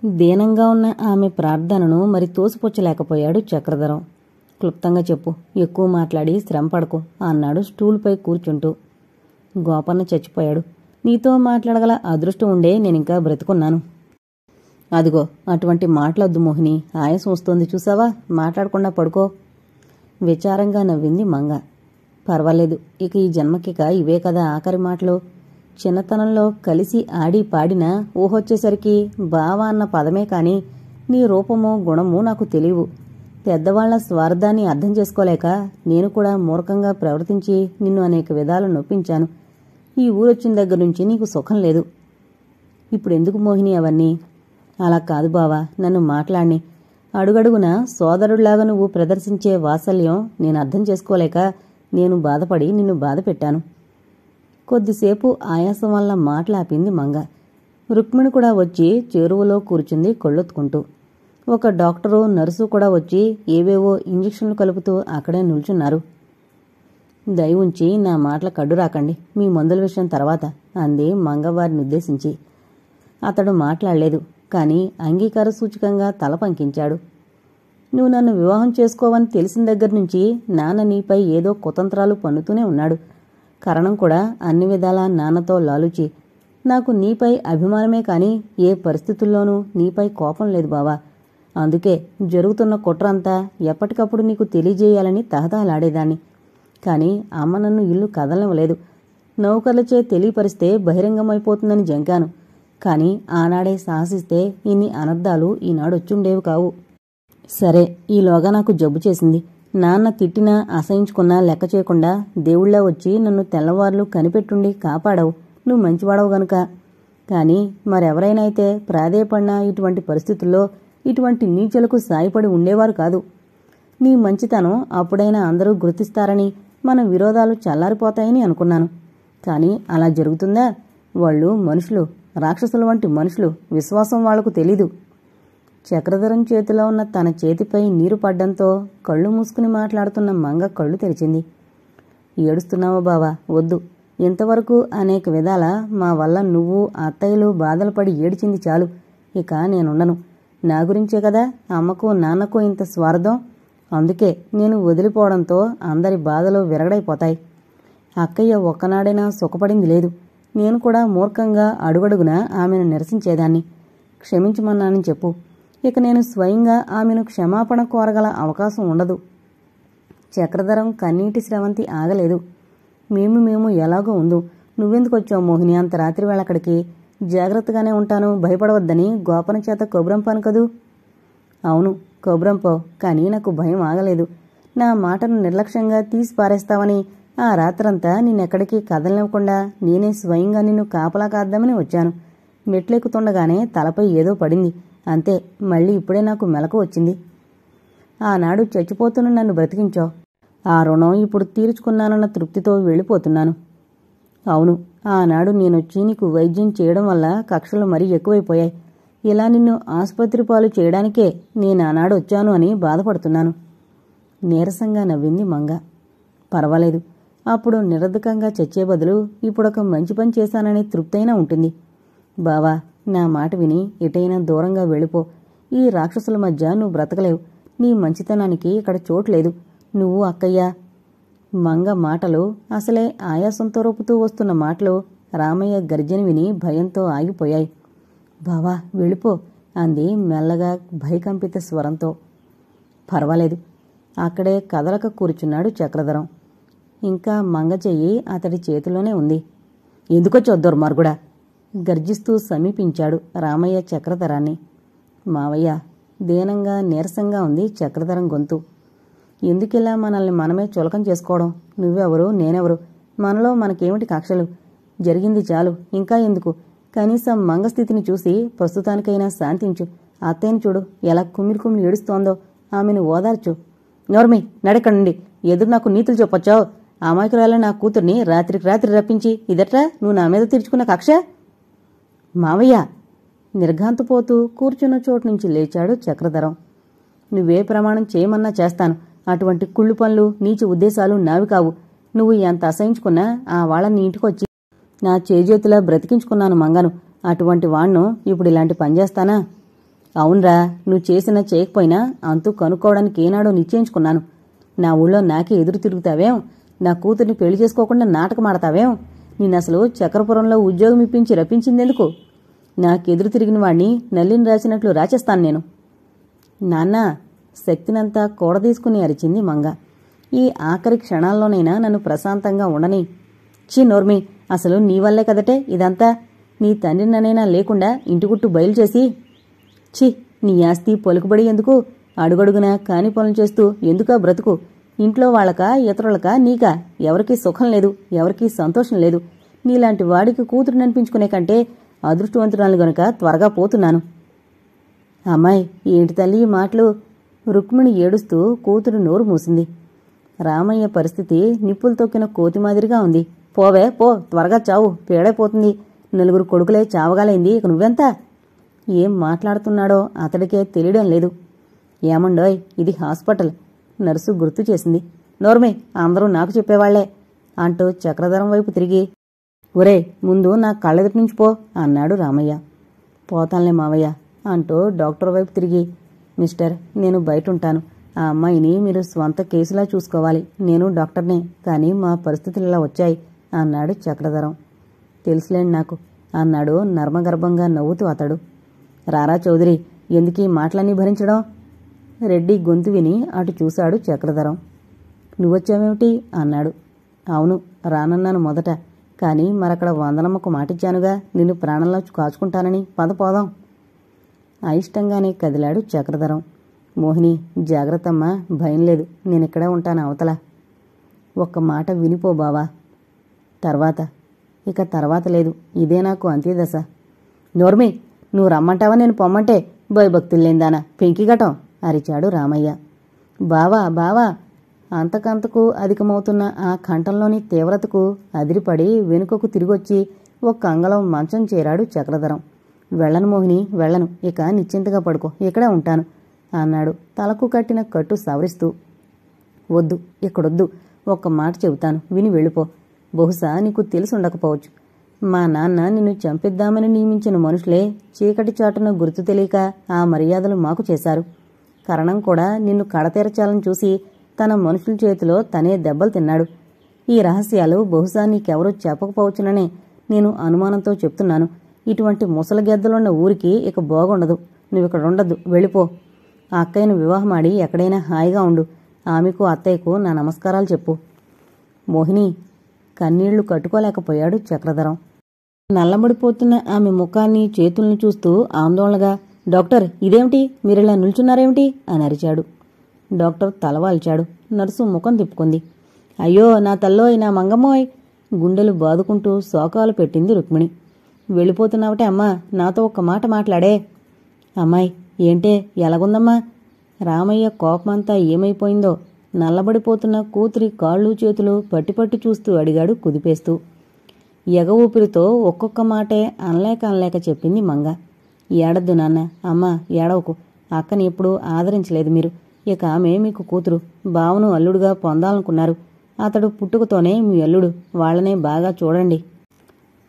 దీనంగా ఉన్న ఆమె ప్రార్థనను మరి తోసిపుచ్చలేకపోయాడు చక్రధరం. క్లుప్తంగా చెప్పు, ఎక్కువ మాట్లాడి శ్రమపడకు అన్నాడు స్టూల్పై కూర్చుంటూ. గోపన్న చచ్చిపోయాడు. నీతో మాట్లాడగల అదృష్టం ఉండే నేనింకా బ్రతుకున్నాను. అదిగో అటువంటి మాటలొద్దు మోహిని, ఆయాసం వస్తోంది చూసావా, మాట్లాడకుండా పడుకో. విచారంగా నవ్వింది మంగ. పర్వాలేదు, ఇక ఈ జన్మకిక ఇవే కదా ఆఖరి మాటలు. చిన్నతనంలో కలిసి ఆడి పాడినా ఊహొచ్చేసరికి బావ అన్న పదమే కాని నీ రూపమో గుణమో నాకు తెలియవు. పెద్దవాళ్ల స్వార్థాన్ని అర్థం చేసుకోలేక నేను కూడా మూర్ఖంగా ప్రవర్తించి నిన్ను అనేక విధాలు నొప్పించాను. ఈ ఊరొచ్చిన దగ్గర నుంచి నీకు సుఖం లేదు. ఇప్పుడెందుకు మోహిని అవన్నీ? అలా కాదు బావా, నన్ను మాట్లాడిని. అడుగడుగునా సోదరుడిలాగా నువ్వు ప్రదర్శించే వాత్సల్యం నేను అర్థం చేసుకోలేక నేను బాధపడి నిన్ను బాధ పెట్టాను. కొద్దిసేపు ఆయాసం వల్ల మాట్లాపింది మంగ. రుక్మిణి కూడా వచ్చి చెరువులో కూర్చుంది కొళ్ళొత్తుకుంటూ. ఒక డాక్టరు నర్సు కూడా వచ్చి ఏవేవో ఇంజెక్షన్లు కలుపుతూ అక్కడే నిల్చున్నారు. దయ ఉంచి నా మాటల కడ్డు రాకండి, మీ మందుల విషయం తర్వాత అంది మంగవారిని ఉద్దేశించి. అతడు మాట్లాడలేదు, కాని అంగీకార సూచకంగా తల పంకించాడు. నువ్వు నన్ను వివాహం చేసుకోవని తెలిసిన దగ్గర నుంచి నాన్న నీపై ఏదో కుతంత్రాలు పన్నుతూనే ఉన్నాడు. కరణం కూడా అన్ని విధాలా నాన్నతో లాలుచి. నాకు నీపై అభిమానమే కాని ఏ పరిస్థితుల్లోనూ నీపై కోపం లేదు బావా. అందుకే జరుగుతున్న కుట్రంతా ఎప్పటికప్పుడు నీకు తెలియజేయాలని తహతహలాడేదాన్ని. కాని అమ్మ నన్ను ఇల్లు కదలనివ్వలేదు. నౌకర్లచే తెలియపరిస్తే బహిరంగమైపోతుందని జంకాను. కాని ఆనాడే సాహసిస్తే ఇన్ని అనర్థాలు ఈనాడొచ్చుండేవి కావు. సరే, ఈలోగా నాకు జబ్బు చేసింది. నాన్న తిట్టినా అసహించుకున్నా లెక్క చేయకుండా దేవుళ్లా వచ్చి నన్ను తెల్లవార్లు కనిపెట్టుండి కాపాడావు. నువ్వు మంచివాడవు గనుక. కాని మరెవరైనా అయితే ప్రాధేయపడినా ఇటువంటి పరిస్థితుల్లో ఇటువంటి నీచలకు సాయపడి ఉండేవారు కాదు. నీ మంచితనం అప్పుడైనా అందరూ గుర్తిస్తారని, మన విరోధాలు చల్లారిపోతాయని అనుకున్నాను. కాని అలా జరుగుతుందా? వాళ్ళు మనుషులు, రాక్షసుల వంటి మనుషులు. విశ్వాసం వాళ్లకు తెలీదు. చక్రధరం చేతిలో ఉన్న తన చేతిపై నీరు పడ్డంతో కళ్ళు మూసుకుని మాట్లాడుతున్న మంగ కళ్ళు తెరిచింది. ఏడుస్తున్నావా బావా? వద్దు. ఇంతవరకు అనేక విధాల మా వల్ల నువ్వు అత్తయ్యలు బాధలు పడి ఏడిచింది చాలు. ఇక నేనుండను. నా గురించే కదా అమ్మకు నాన్నకు ఇంత స్వార్థం. అందుకే నేను వదిలిపోవడంతో అందరి బాధలు విరగడైపోతాయి. అక్కయ్య ఒక్కనాడైనా సుఖపడింది లేదు. నేను కూడా మూర్ఖంగా అడుగడుగునా ఆమెను నిరసించేదాన్ని. క్షమించమన్నానని చెప్పు. ఇక నేను స్వయంగా ఆమెను క్షమాపణ కోరగల అవకాశం ఉండదు. చక్రధరం కన్నీటి స్రవంతి ఆగలేదు. మేము ఎలాగో ఉందు. నువ్వెందుకొచ్చావు మోహిని అంత రాత్రివేళ అక్కడికి? జాగ్రత్తగానే ఉంటాను, భయపడవద్దని గోపన చేత కబురంపాను కదూ. అవును, కబురంపో. కానీ నాకు భయం ఆగలేదు. నా మాటను నిర్లక్ష్యంగా తీసి పారేస్తావని ఆ రాత్రంతా నిన్నెక్కడికి కదలనివ్వకుండా నేనే స్వయంగా నిన్ను కాపలా కాద్దామని వచ్చాను. మెట్లెక్కుతుండగానే తలపై ఏదో పడింది. అంతే, మళ్ళీ ఇప్పుడే నాకు మెలకు వచ్చింది. ఆనాడు చచ్చిపోతున్న నన్ను బ్రతికించావు. ఆ రుణం ఇప్పుడు తీర్చుకున్నానన్న తృప్తితో వెళ్ళిపోతున్నాను. అవును, ఆనాడు నేనొచ్చి నీకు వైద్యం చేయడం వల్ల కక్షలు మరీ ఎక్కువైపోయాయి. ఇలా నిన్ను ఆసుపత్రి పాలు చేయడానికే నేనానాడు వచ్చాను అని బాధపడుతున్నాను. నీరసంగా నవ్వింది మంగ. పర్వాలేదు. అప్పుడు నిరర్ధకంగా చచ్చే బదులు ఇప్పుడొక మంచి పని చేశాననే తృప్తైనా ఉంటుంది. బావా, నా మాట విని ఎటైనా దూరంగా వెళ్ళిపో. ఈ రాక్షసుల మధ్య నువ్వు బ్రతకలేవు. నీ మంచితనానికి ఇక్కడ చోట్లేదు. నువ్వు అక్కయ్య. మంగ మాటలు, అసలే ఆయాసంతో రొప్పుతూ వస్తున్న మాటలు రామయ్య గర్జన విని భయంతో ఆగిపోయాయి. బావా వెళ్ళిపో అంది మెల్లగా భయకంపిత స్వరంతో. పర్వాలేదు. అక్కడే కదలక కూర్చున్నాడు చక్రధరం. ఇంకా మంగ చెయ్యి అతడి చేతిలోనే ఉంది. ఎందుకొచ్చో దుర్మార్గుడా గర్జిస్తూ సమీపించాడు రామయ్య చక్రధరాన్ని. మావయ్య. దీనంగా నీరసంగా ఉంది చక్రధరం గొంతు. ఎందుకిలా మనల్ని మనమే చులకం చేసుకోవడం? నువ్వెవరు, నేనెవరు? మనలో మనకేమిటి కక్షలు? జరిగింది చాలు, ఇంకా ఎందుకు? కనీసం మంగస్థితిని చూసి ప్రస్తుతానికైనా శాంతించు. అత్తయ్యని చూడు ఎలా కుమిలి కుమిలి ఏడుస్తోందో. ఆమెను ఓదార్చు. నోర్మి, నడకండి. ఎదురు నాకు నీతులు చెప్పొచ్చావు. అమాయకురాల నా కూతుర్ని రాత్రికి రాత్రి రప్పించి ఇదట్రా నువ్వు నా మీద తీర్చుకున్న కక్ష? మావయ్య. నిర్ఘాంతపోతూ కూర్చున్న చోటు నుంచి లేచాడు చక్రధరం. నువ్వే ప్రమాణం చేయమన్నా చేస్తాను. అటువంటి కుళ్ళు పనులు, నీచ ఉద్దేశాలు నావి కావు. నువ్వు ఎంత అసహించుకున్నా ఆ వాళ్ళని ఇంటికొచ్చి నా చేజేతులా బ్రతికించుకున్నాను మంగను. అటువంటి వాణ్ణు ఇప్పుడు ఇలాంటి పనిచేస్తానా? అవునరా, నువ్వు చేసినా చేయకపోయినా అంతూ కనుక్కోవడానికి ఏనాడో నిశ్చయించుకున్నాను. నా ఊళ్ళో నాకే ఎదురు తిరుగుతావేం? నా కూతుర్ని పెళ్లి చేసుకోకుండా నాటకమాడతావేం? నిన్నసలు చక్రపురంలో ఉద్యోగం ఇప్పించి రప్పించిందెందుకు? నాకెదురు తిరిగిన వాణ్ణి నల్లిని రాసినట్లు రాచేస్తాను నేను. నాన్నా, శక్తినంతా కూడదీసుకుని అరిచింది మంగ. ఈ ఆఖరి క్షణాల్లోనైనా నన్ను ప్రశాంతంగా ఉండని. ఛీ నోర్మి, అసలు నీ వల్లే కదటే ఇదంతా. నీ తండ్రిననైనా లేకుండా ఇంటిగుట్టు బయలుచేసి. ఛీ, నీ ఆస్తి పలుకుబడి ఎందుకు? అడుగడుగునా కాని పనులు చేస్తూ ఎందుకా బ్రతుకు? ఇంట్లో వాళ్ళకా, ఇతరులకా, నీకా? ఎవరికీ సుఖం లేదు, ఎవరికీ సంతోషం లేదు. నీలాంటి వాడికి కూతురు ననిపించుకునే కంటే అదృష్టవంతురాలు గనుక త్వరగా పోతున్నాను. అమ్మాయి, ఏంటి తల్లి ఈ మాటలు? రుక్మిణి ఏడుస్తూ కూతురు నోరు మూసింది. రామయ్య పరిస్థితి నిప్పులు తొక్కిన కోతి మాదిరిగా ఉంది. పోవే పో, త్వరగా చావు, పేడైపోతుంది. నలుగురు కొడుకులే చావగాలైంది, ఇక నువ్వెంత? ఏం మాట్లాడుతున్నాడో అతడికే తెలియడం లేదు. ఏమండోయ్, ఇది హాస్పిటల్, నర్సు గుర్తు చేసింది. నోర్మే, అందరూ నాకు చెప్పేవాళ్లే అంటూ చక్రధరం వైపు తిరిగి, ఒరే ముందు నా కళ్ళెదుటి నుంచి పో అన్నాడు రామయ్య. పోతాన్లే మావయ్య అంటూ డాక్టర్ వైపు తిరిగి, మిస్టర్, నేను బయటుంటాను. ఆ అమ్మాయిని మీరు స్వంత కేసులా చూసుకోవాలి. నేను డాక్టర్నే, కానీ మా పరిస్థితులు ఇలా వచ్చాయి అన్నాడు చక్రధరం. తెలుసులేండి నాకు అన్నాడు నర్మగర్భంగా నవ్వుతూ అతడు. రారా చౌదరి, ఎందుకీ మాటలన్నీ భరించడం? రెడ్డి గొంతు విని అటు చూశాడు చక్రధరం. నువ్వొచ్చావేమిటి అన్నాడు. అవును, రానన్నాను మొదట, కానీ మరక్కడ వందనమ్మకు మాటిచ్చానుగా నిన్ను ప్రాణంలో కాచుకుంటానని. పదపోదాం. అయిష్టంగానే కదిలాడు చక్రధరం. మోహిని, జాగ్రత్తమ్మా, భయం లేదు, నేనిక్కడే ఉంటాను అవతల. ఒక్క మాట వినిపో బావా. తర్వాత? ఇక తర్వాత లేదు, ఇదే నాకు అంత్యదశ. నోర్మి, నువ్వు రమ్మంటావా నేను పొమ్మంటే? భయభక్తుల్లేందానా, పెంకిగటం అరిచాడు రామయ్య. బావా బావా అంతకంతకు అధికమవుతున్న ఆ కంఠంలోని తీవ్రతకు అదిరిపడి వెనుకకు తిరిగొచ్చి ఒక్క అంగళం మంచం చేరాడు చక్రధరం. వెళ్ళను మోహిని, వెళ్ళను, ఇక నిశ్చింతగా పడుకో, ఇక్కడే ఉంటాను అన్నాడు తలకు కట్టిన కట్టు సవరిస్తూ. వద్దు, ఇక్కడొద్దు, ఒక్క మాట చెబుతాను, విని వెళ్ళిపో. బహుశా నీకు తెలుసుండకపోవచ్చు. మా నాన్న నిన్ను చంపిద్దామని నియమించిన మనుషులే చీకటి చాటున గుర్తు తెలియక ఆ మర్యాదలు మాకు చేశారు. కరణం కూడా నిన్ను కడతీర్చాలని చూసి తన మనుషుల చేతిలో తనే దెబ్బలు తిన్నాడు. ఈ రహస్యాలు బహుశా నీకెవరూ చెప్పకపోవచ్చుననే నేను అనుమానంతో చెప్తున్నాను. ఇటువంటి ముసలి గెద్దలున్న ఊరికి ఇక బాగుండదు. నువ్విక్కడుండద్దు, వెళ్ళిపో. ఆ అక్కయ్యను వివాహమాడి ఎక్కడైనా హాయిగా ఉండు. ఆమెకు అత్తయ్యకు నా నమస్కారాలు చెప్పు. మోహిని, కన్నీళ్లు కట్టుకోలేకపోయాడు చక్రధరం. నల్లబడిపోతున్న ఆమె ముఖాన్ని చేతుల్ని చూస్తూ ఆందోళనగా, డాక్టర్, ఇదేమిటి, మీరిలా నిల్చున్నారేమిటి అని అరిచాడు. డాక్టర్ తలవాల్చాడు. నర్సు ముఖం తిప్పుకుంది. అయ్యో నా తల్లోయ్, నా మంగమ్మోయ్ గుండెలు బాదుకుంటూ శోకాలు పెట్టింది రుక్మిణి. వెళ్ళిపోతున్నావటే అమ్మా, నాతో ఒక్క మాట మాట్లాడే. అమ్మాయి, ఏంటే, ఎలాగుందమ్మా? రామయ్య కోపమంతా ఏమైపోయిందో నల్లబడిపోతున్న కూతురి కాళ్ళు చేతులు పట్టిపట్టి చూస్తూ అడిగాడు కుదిపేస్తూ. ఎగ ఊపిరితో ఒక్కొక్క మాటే అనలేక చెప్పింది మంగ. ఏడద్దు నాన్న, అమ్మా ఏడవకు. అక్కని ఎప్పుడూ ఆదరించలేదు మీరు. ఇక ఆమె మీకు కూతురు, బావను అల్లుడుగా పొందాలనుకున్నారు. అతడు పుట్టుకతోనే మీ అల్లుడు, వాళ్లనే బాగా చూడండి.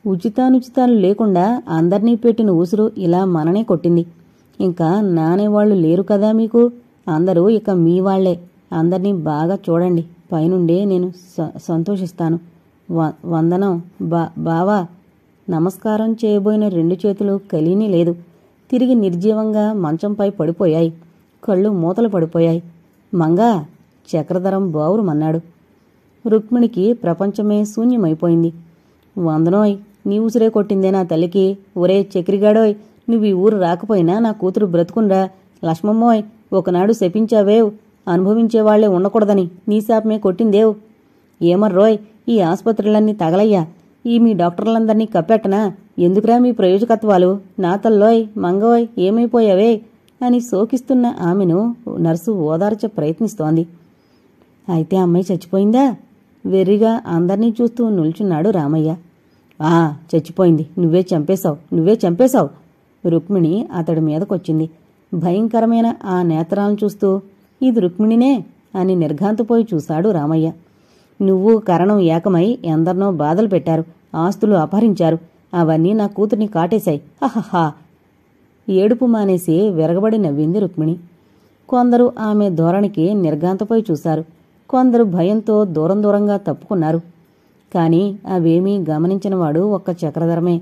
ఉచితానుచితాలు లేకుండా అందర్నీ పెట్టిన ఉసురు ఇలా మననే కొట్టింది. ఇంకా నానేవాళ్లు లేరు కదా మీకు. అందరూ ఇక మీ వాళ్లే. అందర్నీ బాగా చూడండి. పైనుండే నేను సంతోషిస్తాను. వందనం బావా. నమస్కారం చేయబోయిన రెండు చేతులు కలిని లేదు. తిరిగి నిర్జీవంగా మంచంపై పడిపోయాయి. కళ్ళు మూతలు పడిపోయాయి. మంగా, చక్రధరం బావురుమన్నాడు. రుక్మిణికి ప్రపంచమే శూన్యమైపోయింది. వందనోయ్, నీ ఉసిరే కొట్టిందే నా తల్లికి. ఒరే చక్రిగాడోయ్, నువ్వు ఈ ఊరు రాకపోయినా నా కూతురు బ్రతుకుండ్రా. లక్ష్మమ్మోయ్, ఒకనాడు శపించావేవ్, అనుభవించేవాళ్లే ఉండకూడదని నీ శాపమే కొట్టిందేవ్. ఏమర్రోయ్, ఈ ఆసుపత్రులన్నీ తగలయ్యా. ఈ మీ డాక్టర్లందర్నీ కప్పెట్టనా? ఎందుకురా మీ ప్రయోజకత్వాలు? నా తల్లోయ్, మంగోయ్, ఏమైపోయావే అని శోకిస్తున్న ఆమెను నర్సు ఓదార్చ ప్రయత్నిస్తోంది. అయితే అమ్మాయి చచ్చిపోయిందా? వెర్రిగా అందర్నీ చూస్తూ నిల్చున్నాడు రామయ్య. చచ్చిపోయింది, నువ్వే చంపేశావు. రుక్మిణి అతడి మీదకొచ్చింది. భయంకరమైన ఆ నేత్రాలను చూస్తూ, ఇది రుక్మిణినే అని నిర్ఘాంతపోయి చూశాడు రామయ్య. నువ్వు కరణం ఏకమై ఎందరినో బాధలు పెట్టారు, ఆస్తులు అపహరించారు. అవన్నీ నా కూతుర్ని కాటేశాయి. హహహా ఏడుపు మానేసి విరగబడి నవ్వింది రుక్మిణి. కొందరు ఆమె ధోరణికి నిర్ఘాంతపై చూశారు. కొందరు భయంతో దూరం దూరంగా తప్పుకున్నారు. కాని అవేమీ గమనించినవాడు ఒక్క చక్రధరమే.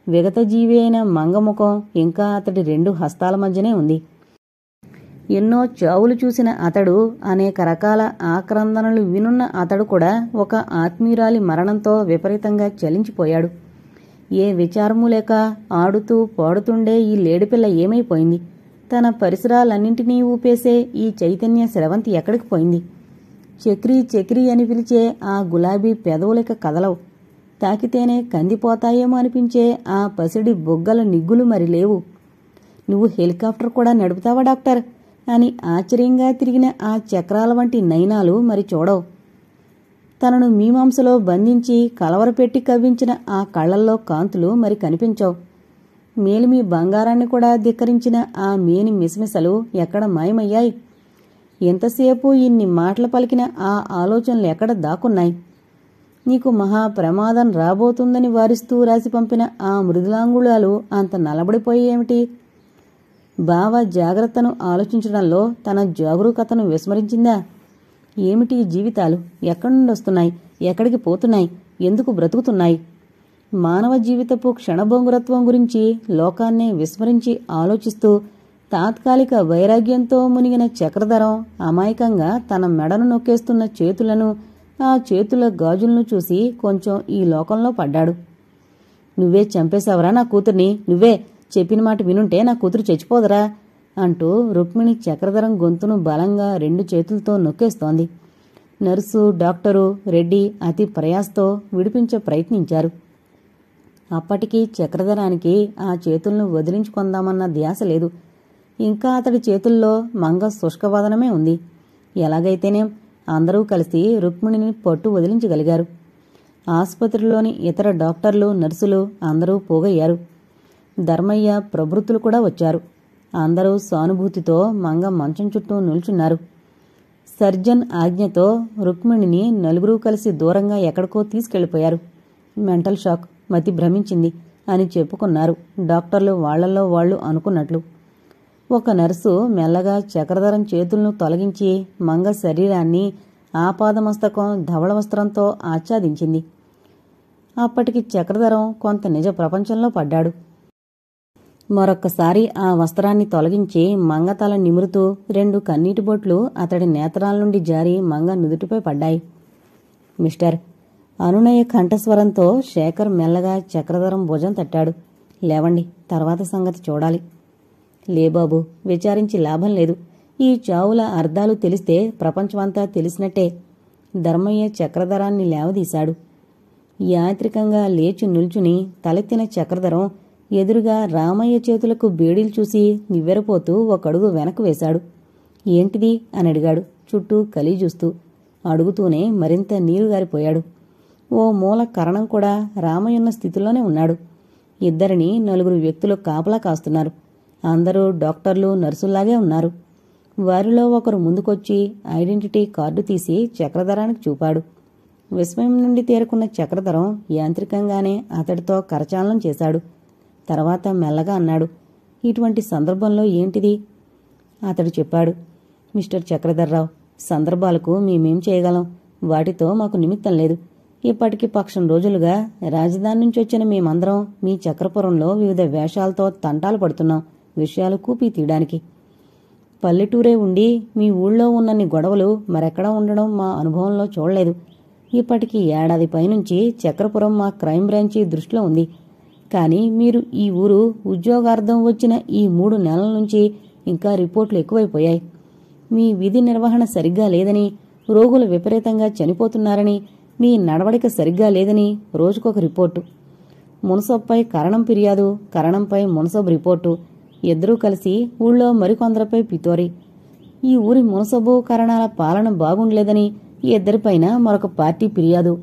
విగతజీవి అయిన మంగముఖం ఇంకా అతడి 2 హస్తాల మధ్యనే ఉంది. ఎన్నో చావులు చూసిన అతడు, అనేక రకాల ఆక్రందనలు వినున్న అతడు కూడా ఒక ఆత్మీయురాలి మరణంతో విపరీతంగా చలించిపోయాడు. ఏ విచారమూ లేక ఆడుతూ పాడుతుండే ఈ లేడిపిల్ల ఏమైపోయింది? తన పరిసరాలన్నింటినీ ఊపేసే ఈ చైతన్య స్రవంతి ఎక్కడికి పోయింది? చక్రీ చక్రీ అని పిలిచే ఆ గులాబీ పెదవులక కదలవు. తాకితేనే కందిపోతాయేమో అనిపించే ఆ పసిడి బొగ్గల నిగ్గులు మరి లేవు. నువ్వు హెలికాప్టర్ కూడా నడుపుతావా డాక్టర్ అని ఆశ్చర్యంగా తిరిగిన ఆ చక్రాల వంటి నయనాలు మరి చూడవు. తనను మీమాంసలో బంధించి కలవరపెట్టి కవ్వించిన ఆ కళ్లల్లో కాంతులు మరి కనిపించవు. మేలిమి బంగారాన్ని కూడా ధిక్కరించిన ఆ మేని మిసమిసలు ఎక్కడ మాయమయ్యాయి? ఎంతసేపు ఇన్ని మాటలు పలికిన ఆ ఆలోచనలు ఎక్కడ దాక్కున్నాయి? నీకు మహా ప్రమాదం రాబోతుందని వారిస్తూ రాసి పంపిన ఆ మృదులాంగుళాలు అంత నలబడిపోయేమిటి? బావ జాగ్రత్తను ఆలోచించడంలో తన జాగరూకతను విస్మరించిందా? ఏమిటి జీవితాలు? ఎక్కడి నుండి వస్తున్నాయి? ఎక్కడికి పోతున్నాయి? ఎందుకు బ్రతుకుతున్నాయి? మానవ జీవితపు క్షణభంగురత్వం గురించి లోకాన్నే విస్మరించి ఆలోచిస్తూ తాత్కాలిక వైరాగ్యంతో మునిగిన చక్రధరం అమాయకంగా తన మెడను నొక్కేస్తున్న చేతులను, ఆ చేతుల గాజులను చూసి కొంచెం ఈ లోకంలో పడ్డాడు. నువ్వే చంపేశావరా నా కూతుర్ని? నువ్వే చెప్పిన మాట వినుంటే నా కూతురు చచ్చిపోదరా అంటూ రుక్మిణి చక్రధరం గొంతును బలంగా 2 చేతులతో నొక్కేస్తోంది. నర్సు, డాక్టరు, రెడ్డి అతి ప్రయాసతో విడిపించ ప్రయత్నించారు. అప్పటికీ చక్రధరానికి ఆ చేతులను వదిలించుకుందామన్న ధ్యాస లేదు. ఇంకా అతడి చేతుల్లో మంగ శుష్కవదనమే ఉంది. ఎలాగైతేనేం అందరూ కలిసి రుక్మిణిని పట్టు వదిలించగలిగారు. ఆసుపత్రిలోని ఇతర డాక్టర్లు, నర్సులు అందరూ పోగయ్యారు. ధర్మయ్య ప్రభృతులు కూడా వచ్చారు. అందరూ సానుభూతితో మంగ మంచం చుట్టూ నిల్చున్నారు. సర్జన్ ఆజ్ఞతో రుక్మిణిని నలుగురూ కలిసి దూరంగా ఎక్కడికో తీసుకెళ్లిపోయారు. మెంటల్ షాక్, మతి భ్రమించింది అని చెప్పుకున్నారు డాక్టర్లు వాళ్లలో వాళ్లు అనుకున్నట్లు. ఒక నర్సు మెల్లగా చక్రధరం చేతులను తొలగించి మంగ శరీరాన్ని ఆపాదమస్తకం ధవళ వస్త్రంతో ఆచ్ఛాదించింది. అప్పటికి చక్రధరం కొంత నిజ ప్రపంచంలో పడ్డాడు. మరొక్కసారి ఆ వస్త్రాన్ని తొలగించి మంగ తల నిమురుతూ 2 కన్నీటి బొట్లు అతడి నేత్రాల నుండి జారి మంగ నుదుటిపై పడ్డాయి. మిస్టర్ అనునయ కంఠస్వరంతో శేఖర్ మెల్లగా చక్రధరం భుజం తట్టాడు. లేవండి, తర్వాత సంగతి చూడాలి. లేబాబు, విచారించి లాభం లేదు. ఈ చావుల అర్థాలు తెలిస్తే ప్రపంచమంతా తెలిసినట్టే. ధర్మయ్య చక్రధరాన్ని లేవదీశాడు. యాంత్రికంగా లేచి నిల్చుని తలెత్తిన చక్రధరం ఎదురుగా రామయ్య చేతులకు బేడీలు చూసి నివ్వెరపోతూ ఒకడుగు వెనక్కు వేశాడు. ఏంటిది అని అడిగాడు చుట్టూ కలీ చూస్తూ. అడుగుతూనే మరింత నీరుగారిపోయాడు. ఓ మూల కరణం కూడా రామయ్యున్న స్థితిలోనే ఉన్నాడు. ఇద్దరిని 4 వ్యక్తులు కాపలా కాస్తున్నారు. అందరూ డాక్టర్లు, నర్సుల్లాగే ఉన్నారు. వారిలో ఒకరు ముందుకొచ్చి ఐడెంటిటీ కార్డు తీసి చక్రధరానికి చూపాడు. విస్మయం నుండి తేరుకున్న చక్రధరం యాంత్రికంగానే అతడితో కరచాలనం చేశాడు. తర్వాత మెల్లగా అన్నాడు, ఇటువంటి సందర్భంలో ఏంటిది? అతడు చెప్పాడు, మిస్టర్ చక్రధర్రావు, సందర్భాలకు మేమేం చేయగలం? వాటితో మాకు నిమిత్తం లేదు. ఇప్పటికి పక్షం రోజులుగా రాజధాని నుంచి వచ్చిన మేమందరం మీ చక్రపురంలో వివిధ వేషాలతో తంటాలు పడుతున్నాం విషయాలు కూపి తీయడానికి. పల్లెటూరే ఉండి మీ ఊళ్ళో ఉన్నన్ని గొడవలు మరెక్కడా ఉండడం మా అనుభవంలో చూడలేదు. ఇప్పటికి ఏడాది పైనుంచి చక్రపురం మా క్రైమ్ బ్రాంచి దృష్టిలో ఉంది. కానీ మీరు ఈ ఊరు ఉద్యోగార్థం వచ్చిన ఈ 3 నెలల నుంచి ఇంకా రిపోర్ట్లు ఎక్కువైపోయాయి. మీ విధి నిర్వహణ సరిగ్గా లేదని, రోగులు విపరీతంగా చనిపోతున్నారని, మీ నడవడిక సరిగ్గా లేదని రోజుకొక రిపోర్టు. మున్సబ్పై కరణం ఫిర్యాదు, కరణంపై మున్సబ్ రిపోర్టు. ఇద్దరూ కలిసి ఊళ్ళో మరికొందరిపై పితోరి. ఈ ఊరి మున్సబు కరణాల పాలన బాగుండలేదని ఈ ఇద్దరిపైన మరొక పార్టీ ఫిర్యాదు.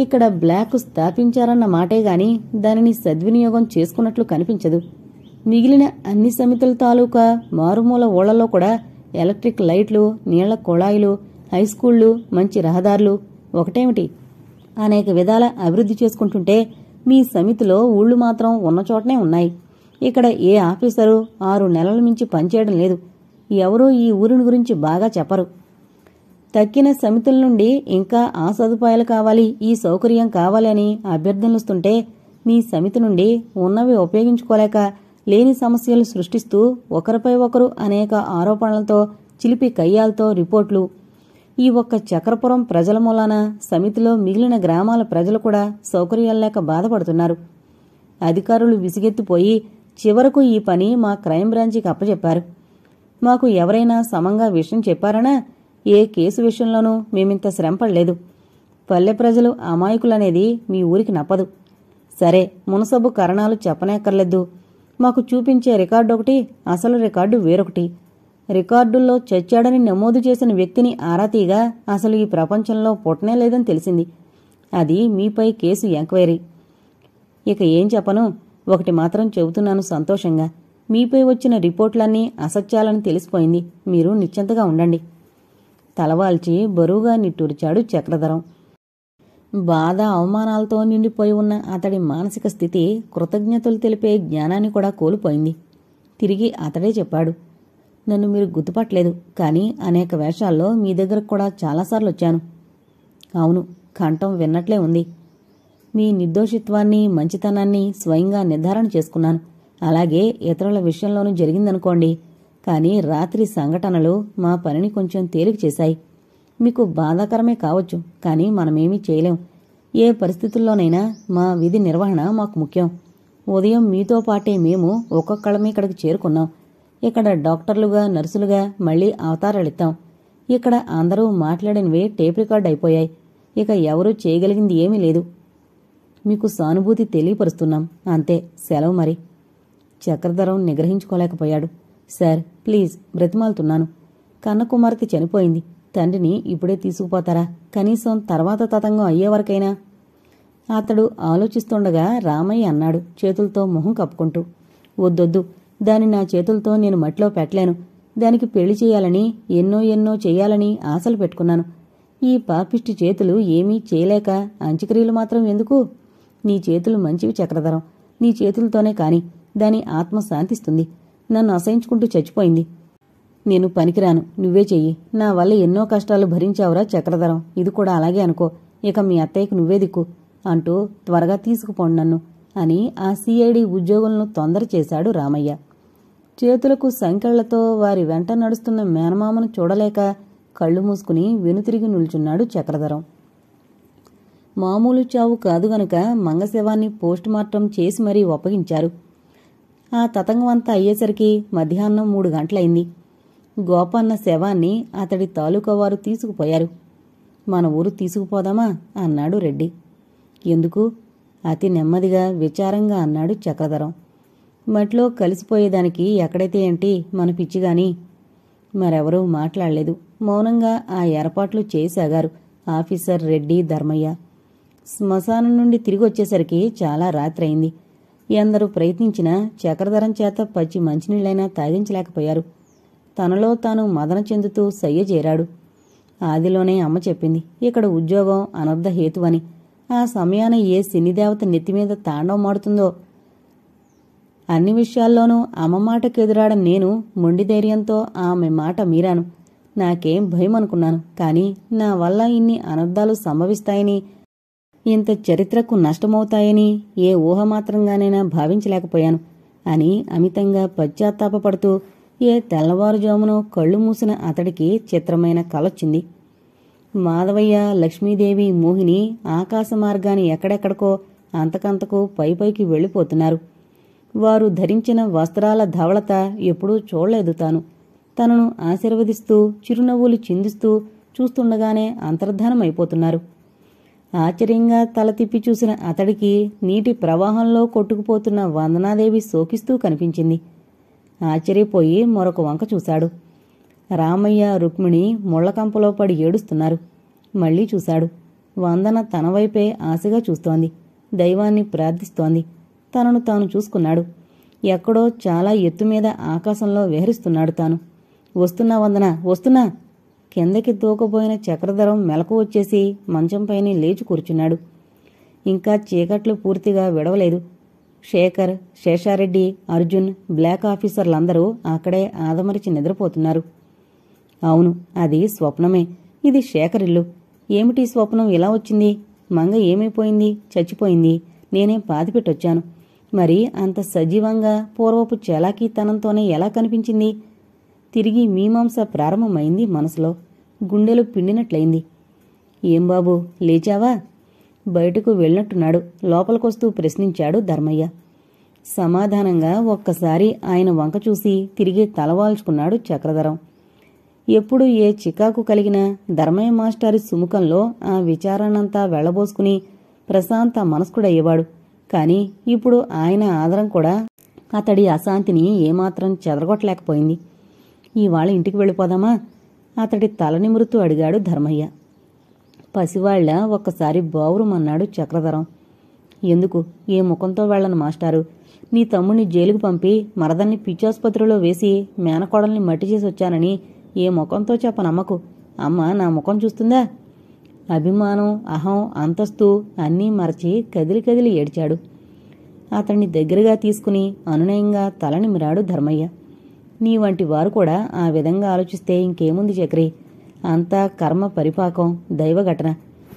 ఇక్కడ బ్లాక్ స్థాపించారన్న మాటే గాని దానిని సద్వినియోగం చేసుకున్నట్లు కనిపించదు. మిగిలిన అన్ని సమితుల తాలూకా మారుమూల ఊళ్లలో కూడా ఎలక్ట్రిక్ లైట్లు, నీళ్ల కుళాయిలు, హైస్కూళ్లు, మంచి రహదారులు ఒకటేమిటి అనేక విధాల అభివృద్ధి చేసుకుంటుంటే మీ సమితిలో ఊళ్ళు మాత్రం ఉన్న చోటనే ఉన్నాయి. ఇక్కడ ఏ ఆఫీసరు 6 నెలల మించి పనిచేయడం లేదు. ఎవరూ ఈ ఊరిని గురించి బాగా చెప్పరు. తక్కిన సమితుల నుండి ఇంకా ఆ సదుపాయాలు కావాలి, ఈ సౌకర్యం కావాలి అని అభ్యర్థనలుస్తుంటే మీ సమితి నుండి ఉన్నవి ఉపయోగించుకోలేక లేని సమస్యలు సృష్టిస్తూ ఒకరిపై ఒకరు అనేక ఆరోపణలతో చిలిపి కయ్యాలతో రిపోర్ట్లు. ఈ ఒక్క చక్రపురం ప్రజల మూలాన సమితిలో మిగిలిన గ్రామాల ప్రజలు కూడా సౌకర్యాలు లేక బాధపడుతున్నారు. అధికారులు విసిగెత్తిపోయి చివరకు ఈ పని మా క్రైమ్ బ్రాంచికి అప్పచెప్పారు. మాకు ఎవరైనా సమంగా విషయం చెప్పారనా? ఏ కేసు విషయంలోనూ మేమింత శ్రమపడలేదు. పల్లె ప్రజలు అమాయకులనేది మీ ఊరికి నప్పదు. సరే, మునసబు కరణాలు చెప్పనేక్కర్లేదు. మాకు చూపించే రికార్డు ఒకటి, అసలు రికార్డు వేరొకటి. రికార్డుల్లో చచ్చాడని నమోదు చేసిన వ్యక్తిని ఆరాతీగా అసలు ఈ ప్రపంచంలో పుట్టనే లేదని తెలిసింది. అది మీపై కేసు ఎంక్వైరీ. ఇక ఏం చెప్పను, ఒకటి మాత్రం చెబుతున్నాను సంతోషంగా. మీపై వచ్చిన రిపోర్ట్లన్నీ అసత్యాలని తెలిసిపోయింది. మీరు నిశ్చింతగా ఉండండి. తలవాల్చి బరువుగా నిట్టూర్చాడు చక్రధరం. బాధ అవమానాలతో నిండిపోయి ఉన్న అతడి మానసిక స్థితి కృతజ్ఞతలు తెలిపే జ్ఞానాన్ని కూడా కోల్పోయింది. తిరిగి అతడే చెప్పాడు, నన్ను మీరు గుర్తుపట్టలేదు, కానీ అనేక వేషాల్లో మీ దగ్గరకు కూడా చాలాసార్లు వచ్చాను. అవును, కంఠం విన్నట్లే ఉంది. మీ నిర్దోషిత్వాన్ని, మంచితనాన్ని స్వయంగా నిర్ధారణ చేసుకున్నాను. అలాగే ఇతరుల విషయంలోనూ జరిగిందనుకోండి. కానీ రాత్రి సంఘటనలు మా పనిని కొంచెం తేలిక చేశాయి. మీకు బాధాకరమే కావచ్చు, కానీ మనమేమీ చేయలేం. ఏ పరిస్థితుల్లోనైనా మా విధి నిర్వహణ మాకు ముఖ్యం. ఉదయం మీతో పాటే మేము ఒక్కొక్కళ్ళమే ఇక్కడికి చేరుకున్నాం. ఇక్కడ డాక్టర్లుగా, నర్సులుగా మళ్లీ అవతారాలిస్తాం. ఇక్కడ అందరూ మాట్లాడినవే టేప్ రికార్డ్ అయిపోయాయి. ఇక ఎవరూ చేయగలిగింది ఏమీ లేదు. మీకు సానుభూతి తెలియపరుస్తున్నాం, అంతే. సెలవు మరి. చక్రధరం నిగ్రహించుకోలేకపోయాడు. సార్, ప్లీజ్, బ్రతిమాలుతున్నాను. కన్నకుమార్తె చనిపోయింది. తండ్రిని ఇప్పుడే తీసుకుపోతారా? కనీసం తర్వాత తతంగం అయ్యేవరకైనా. అతడు ఆలోచిస్తుండగా రామయ్య అన్నాడు, చేతులతో మొహం కప్పుకుంటూ. వద్దొద్దు, దాన్ని నా చేతులతో నేను మట్టిలో పెట్టలేను. దానికి పెళ్లి చేయాలని, ఎన్నో చెయ్యాలని ఆశలు పెట్టుకున్నాను. ఈ పాపిష్టి చేతులు ఏమీ చేయలేక అంత్యక్రియలు మాత్రం ఎందుకు? నీ చేతులు మంచివి చక్రధరం. నీ చేతులతోనే కాని దాని ఆత్మ శాంతిస్తుంది. నన్ను అసహించుకుంటూ చచ్చిపోయింది. నేను పనికిరాను, నువ్వే చెయ్యి. నా వల్ల ఎన్నో కష్టాలు భరించావురా చక్రధరం. ఇది కూడా అలాగే అనుకో. ఇక మీ అత్తయ్యకు నువ్వే దిక్కు అంటూ త్వరగా తీసుకుపోండి నన్ను అని ఆ సిఐడి ఉద్యోగులను తొందర చేశాడు రామయ్య. చేతులకు సంకెళ్లతో వారి వెంట నడుస్తున్న మేనమామను చూడలేక కళ్ళు మూసుకుని వెనుతిరిగి నిల్చున్నాడు చక్రధరం. మామూలు చావు కాదు గనుక మంగశవాన్ని పోస్టుమార్టం చేసి మరీ ఒప్పగించారు. ఆ తతంగమంతా అయ్యేసరికి మధ్యాహ్నం 3 గంటలైంది. గోపన్న శవాన్ని అతడి తాలూకా వారు తీసుకుపోయారు. మన ఊరు తీసుకుపోదామా అన్నాడు రెడ్డి. ఎందుకు? అతి నెమ్మదిగా విచారంగా అన్నాడు చక్రధరం. మట్లో కలిసిపోయేదానికి ఎక్కడైతే ఏంటి, మన పిచ్చిగాని. మరెవరూ మాట్లాడలేదు. మౌనంగా ఆ ఏర్పాట్లు చేసాగారు ఆఫీసర్ రెడ్డి, ధర్మయ్య. శ్మశానం నుండి తిరిగొచ్చేసరికి చాలా రాత్రయింది. ఎందరూ ప్రయత్నించినా చక్రధరం చేత పచ్చి మంచినీళ్లైనా తాగించలేకపోయారు. తనలో తాను మదన చెందుతూ సయ్య చేరాడు. ఆదిలోనే అమ్మ చెప్పింది, ఇక్కడ ఉద్యోగం అనర్థ హేతువని. ఆ సమయాన ఏ శనిదేవత నెత్తిమీద తాండవమాడుతుందో. అన్ని విషయాల్లోనూ అమ్మ మాటకెదురాడ నేను మొండి ధైర్యంతో ఆమె మాట మీరాను. నాకేం భయం అనుకున్నాను. కాని నా వల్ల ఇన్ని అనర్థాలు సంభవిస్తాయని, ఇంత చరిత్రకు నష్టమవుతాయని ఏ ఊహమాత్రంగానైనా భావించలేకపోయాను అని అమితంగా పశ్చాత్తాపపడుతూ ఏ తెల్లవారుజామునో కళ్ళు మూసిన అతడికి చిత్రమైన కలొచ్చింది. మాధవయ్య, లక్ష్మీదేవి, మోహిని ఆకాశ మార్గాన్ని ఎక్కడెక్కడికో అంతకంతకు పైపైకి వెళ్ళిపోతున్నారు. వారు ధరించిన వస్త్రాల ధవళత ఎప్పుడూ చూడలేదు తాను. తనను ఆశీర్వదిస్తూ చిరునవ్వులు చిందిస్తూ చూస్తుండగానే అంతర్ధానమైపోతున్నారు. ఆశ్చర్యంగా తల తిప్పి చూసిన అతడికి నీటి ప్రవాహంలో కొట్టుకుపోతున్న వందనాదేవి శోకిస్తూ కనిపించింది. ఆశ్చర్యపోయి మరొక వంక చూశాడు. రామయ్య, రుక్మిణి ముళ్లకంపలో పడి ఏడుస్తున్నారు. మళ్లీ చూశాడు. వందన తన వైపే ఆశగా చూస్తోంది. దైవాన్ని ప్రార్థిస్తోంది. తనను తాను చూసుకున్నాడు. ఎక్కడో చాలా ఎత్తుమీద ఆకాశంలో విహరిస్తున్నాడు తాను. వస్తున్నా వందన, వస్తున్నా! కిందకి దూకపోయిన చక్రధరం మెలకు వచ్చేసి మంచంపైనే లేచి కూర్చున్నాడు. ఇంకా చీకట్లు పూర్తిగా విడవలేదు. శేఖర్, శేషారెడ్డి, అర్జున్, బ్లాక్ ఆఫీసర్లందరూ అక్కడే ఆదమరిచి నిద్రపోతున్నారు. అవును, అది స్వప్నమే. ఇది శేఖర్ ఇల్లు. ఏమిటి స్వప్నం ఇలా వచ్చింది? మంగ ఏమైపోయింది? చచ్చిపోయింది. నేనే పాతిపెట్టొచ్చాను. మరి అంత సజీవంగా పూర్వపు చలాకీతనంతోనే ఎలా కనిపించింది? తిరిగి మీమాంస ప్రారంభమైంది మనసులో. గుండెలు పిండినట్లయింది. ఏం బాబూ, లేచావా? బయటకు వెళ్ళినట్టున్నాడు. లోపలికొస్తూ ప్రశ్నించాడు ధర్మయ్య. సమాధానంగా ఒక్కసారి ఆయన వంక చూసి తిరిగి తలవాల్చుకున్నాడు చక్రధరం. ఎప్పుడు ఏ చికాకు కలిగినా ధర్మయ్య మాస్టారి సుముఖంలో ఆ విచారణంతా వెళ్లబోసుకుని ప్రశాంత మనస్కుడయ్యేవాడు. కాని ఇప్పుడు ఆయన ఆదరం కూడా అతడి అశాంతిని ఏమాత్రం చెదరగొట్టలేకపోయింది. ఇవాళ ఇంటికి వెళ్ళిపోదామా? అతడి తల నిమురుతూ అడిగాడు ధర్మయ్య. పసివాళ్ల ఒక్కసారి బావురుమన్నాడు చక్రధరం. ఎందుకు? ఏ ముఖంతో వెళ్ళను మాస్టారు. నీ తమ్ముణ్ణి జైలుకు పంపి మరదల్ని పిచ్చాసుపత్రిలో వేసి మేనకోడల్ని మట్టి చేసి వచ్చానని ఏ ముఖంతో చెప్పనమ్మకు. అమ్మ నా ముఖం చూస్తుందా? అభిమానం, అహం, అంతస్తు అన్నీ మరచి కదిలి కదిలి ఏడ్చాడు. అతన్ని దగ్గరగా తీసుకుని అనునయంగా తలనిమిరాడు ధర్మయ్య. నీ వంటి వారు కూడా ఆ విధంగా ఆలోచిస్తే ఇంకేముంది చక్రి? అంతా కర్మ పరిపాకం, దైవఘటన.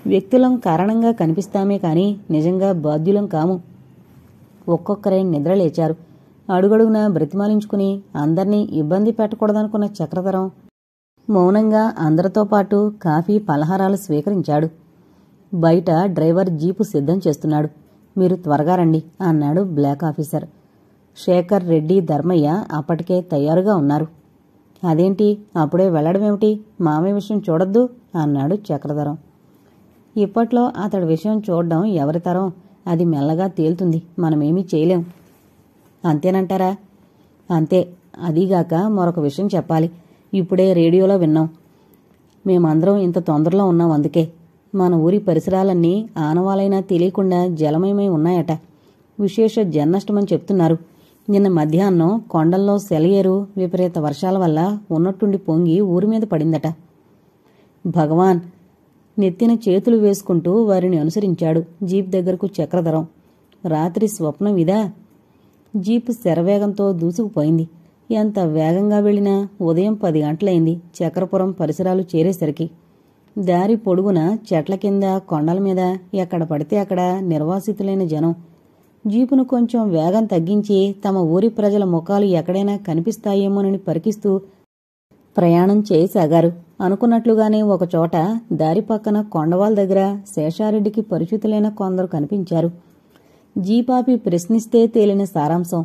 వ్యక్తులం కారణంగా కనిపిస్తామే కాని నిజంగా బాధ్యులం కాము. ఒక్కొక్కరే నిద్రలేచారు. అడుగడుగునా బ్రతిమాలించుకుని అందర్నీ ఇబ్బంది పెట్టకూడదనుకున్న చక్రధరం మౌనంగా అందరితో పాటు కాఫీ పలహారాలు స్వీకరించాడు. బయట డ్రైవర్ జీపు సిద్ధం చేస్తున్నాడు. మీరు త్వరగా రండి అన్నాడు బ్లాక్ ఆఫీసర్. శేఖర్, రెడ్డి, ధర్మయ్య అప్పటికే తయారుగా ఉన్నారు. అదేంటి అప్పుడే వెళ్లడమేమిటి? మామయ్య విషయం చూడొద్దు అన్నాడు చక్రధరం. ఇప్పట్లో అతడి విషయం చూడడం ఎవరితరం? అది మెల్లగా తేలుతుంది. మనమేమీ చేయలేం. అంతేనంటారా? అంతే. అదీగాక మరొక విషయం చెప్పాలి. ఇప్పుడే రేడియోలో విన్నాం. మేమందరం ఇంత తొందరలో ఉన్నాం. అందుకే మన ఊరి పరిసరాలన్నీ ఆనవాలైనా తెలియకుండా జలమయమై ఉన్నాయట. విశేష జన్నష్టమని చెప్తున్నారు. నిన్న మధ్యాహ్నం కొండల్లో సెలయేరు విపరీత వర్షాల వల్ల ఉన్నట్టుండి పొంగి ఊరి మీద పడిందట. భగవాన్! నెత్తిన చేతులు వేసుకుంటూ వారిని అనుసరించాడు జీప్ దగ్గరకు చక్రధరం. రాత్రి స్వప్నం ఇదా? జీపు శరవేగంతో దూసుకుపోయింది. ఎంత వేగంగా వెళ్లినా ఉదయం 10 గంటలైంది చక్రపురం పరిసరాలు చేరేసరికి. దారి పొడుగున చెట్ల కింద, కొండల మీద ఎక్కడ పడితే అక్కడ నిర్వాసితులైన జనం. జీపును కొంచెం వేగం తగ్గించి తమ ఊరి ప్రజల ముఖాలు ఎక్కడైనా కనిపిస్తాయేమోనని పరికిస్తూ ప్రయాణం చేయసాగారు. అనుకున్నట్లుగానే ఒకచోట దారి పక్కన కొండవాల్ దగ్గర శేషారెడ్డికి పరిచితులైన కొందరు కనిపించారు. జీపాపి ప్రశ్నిస్తే తేలిన సారాంశం,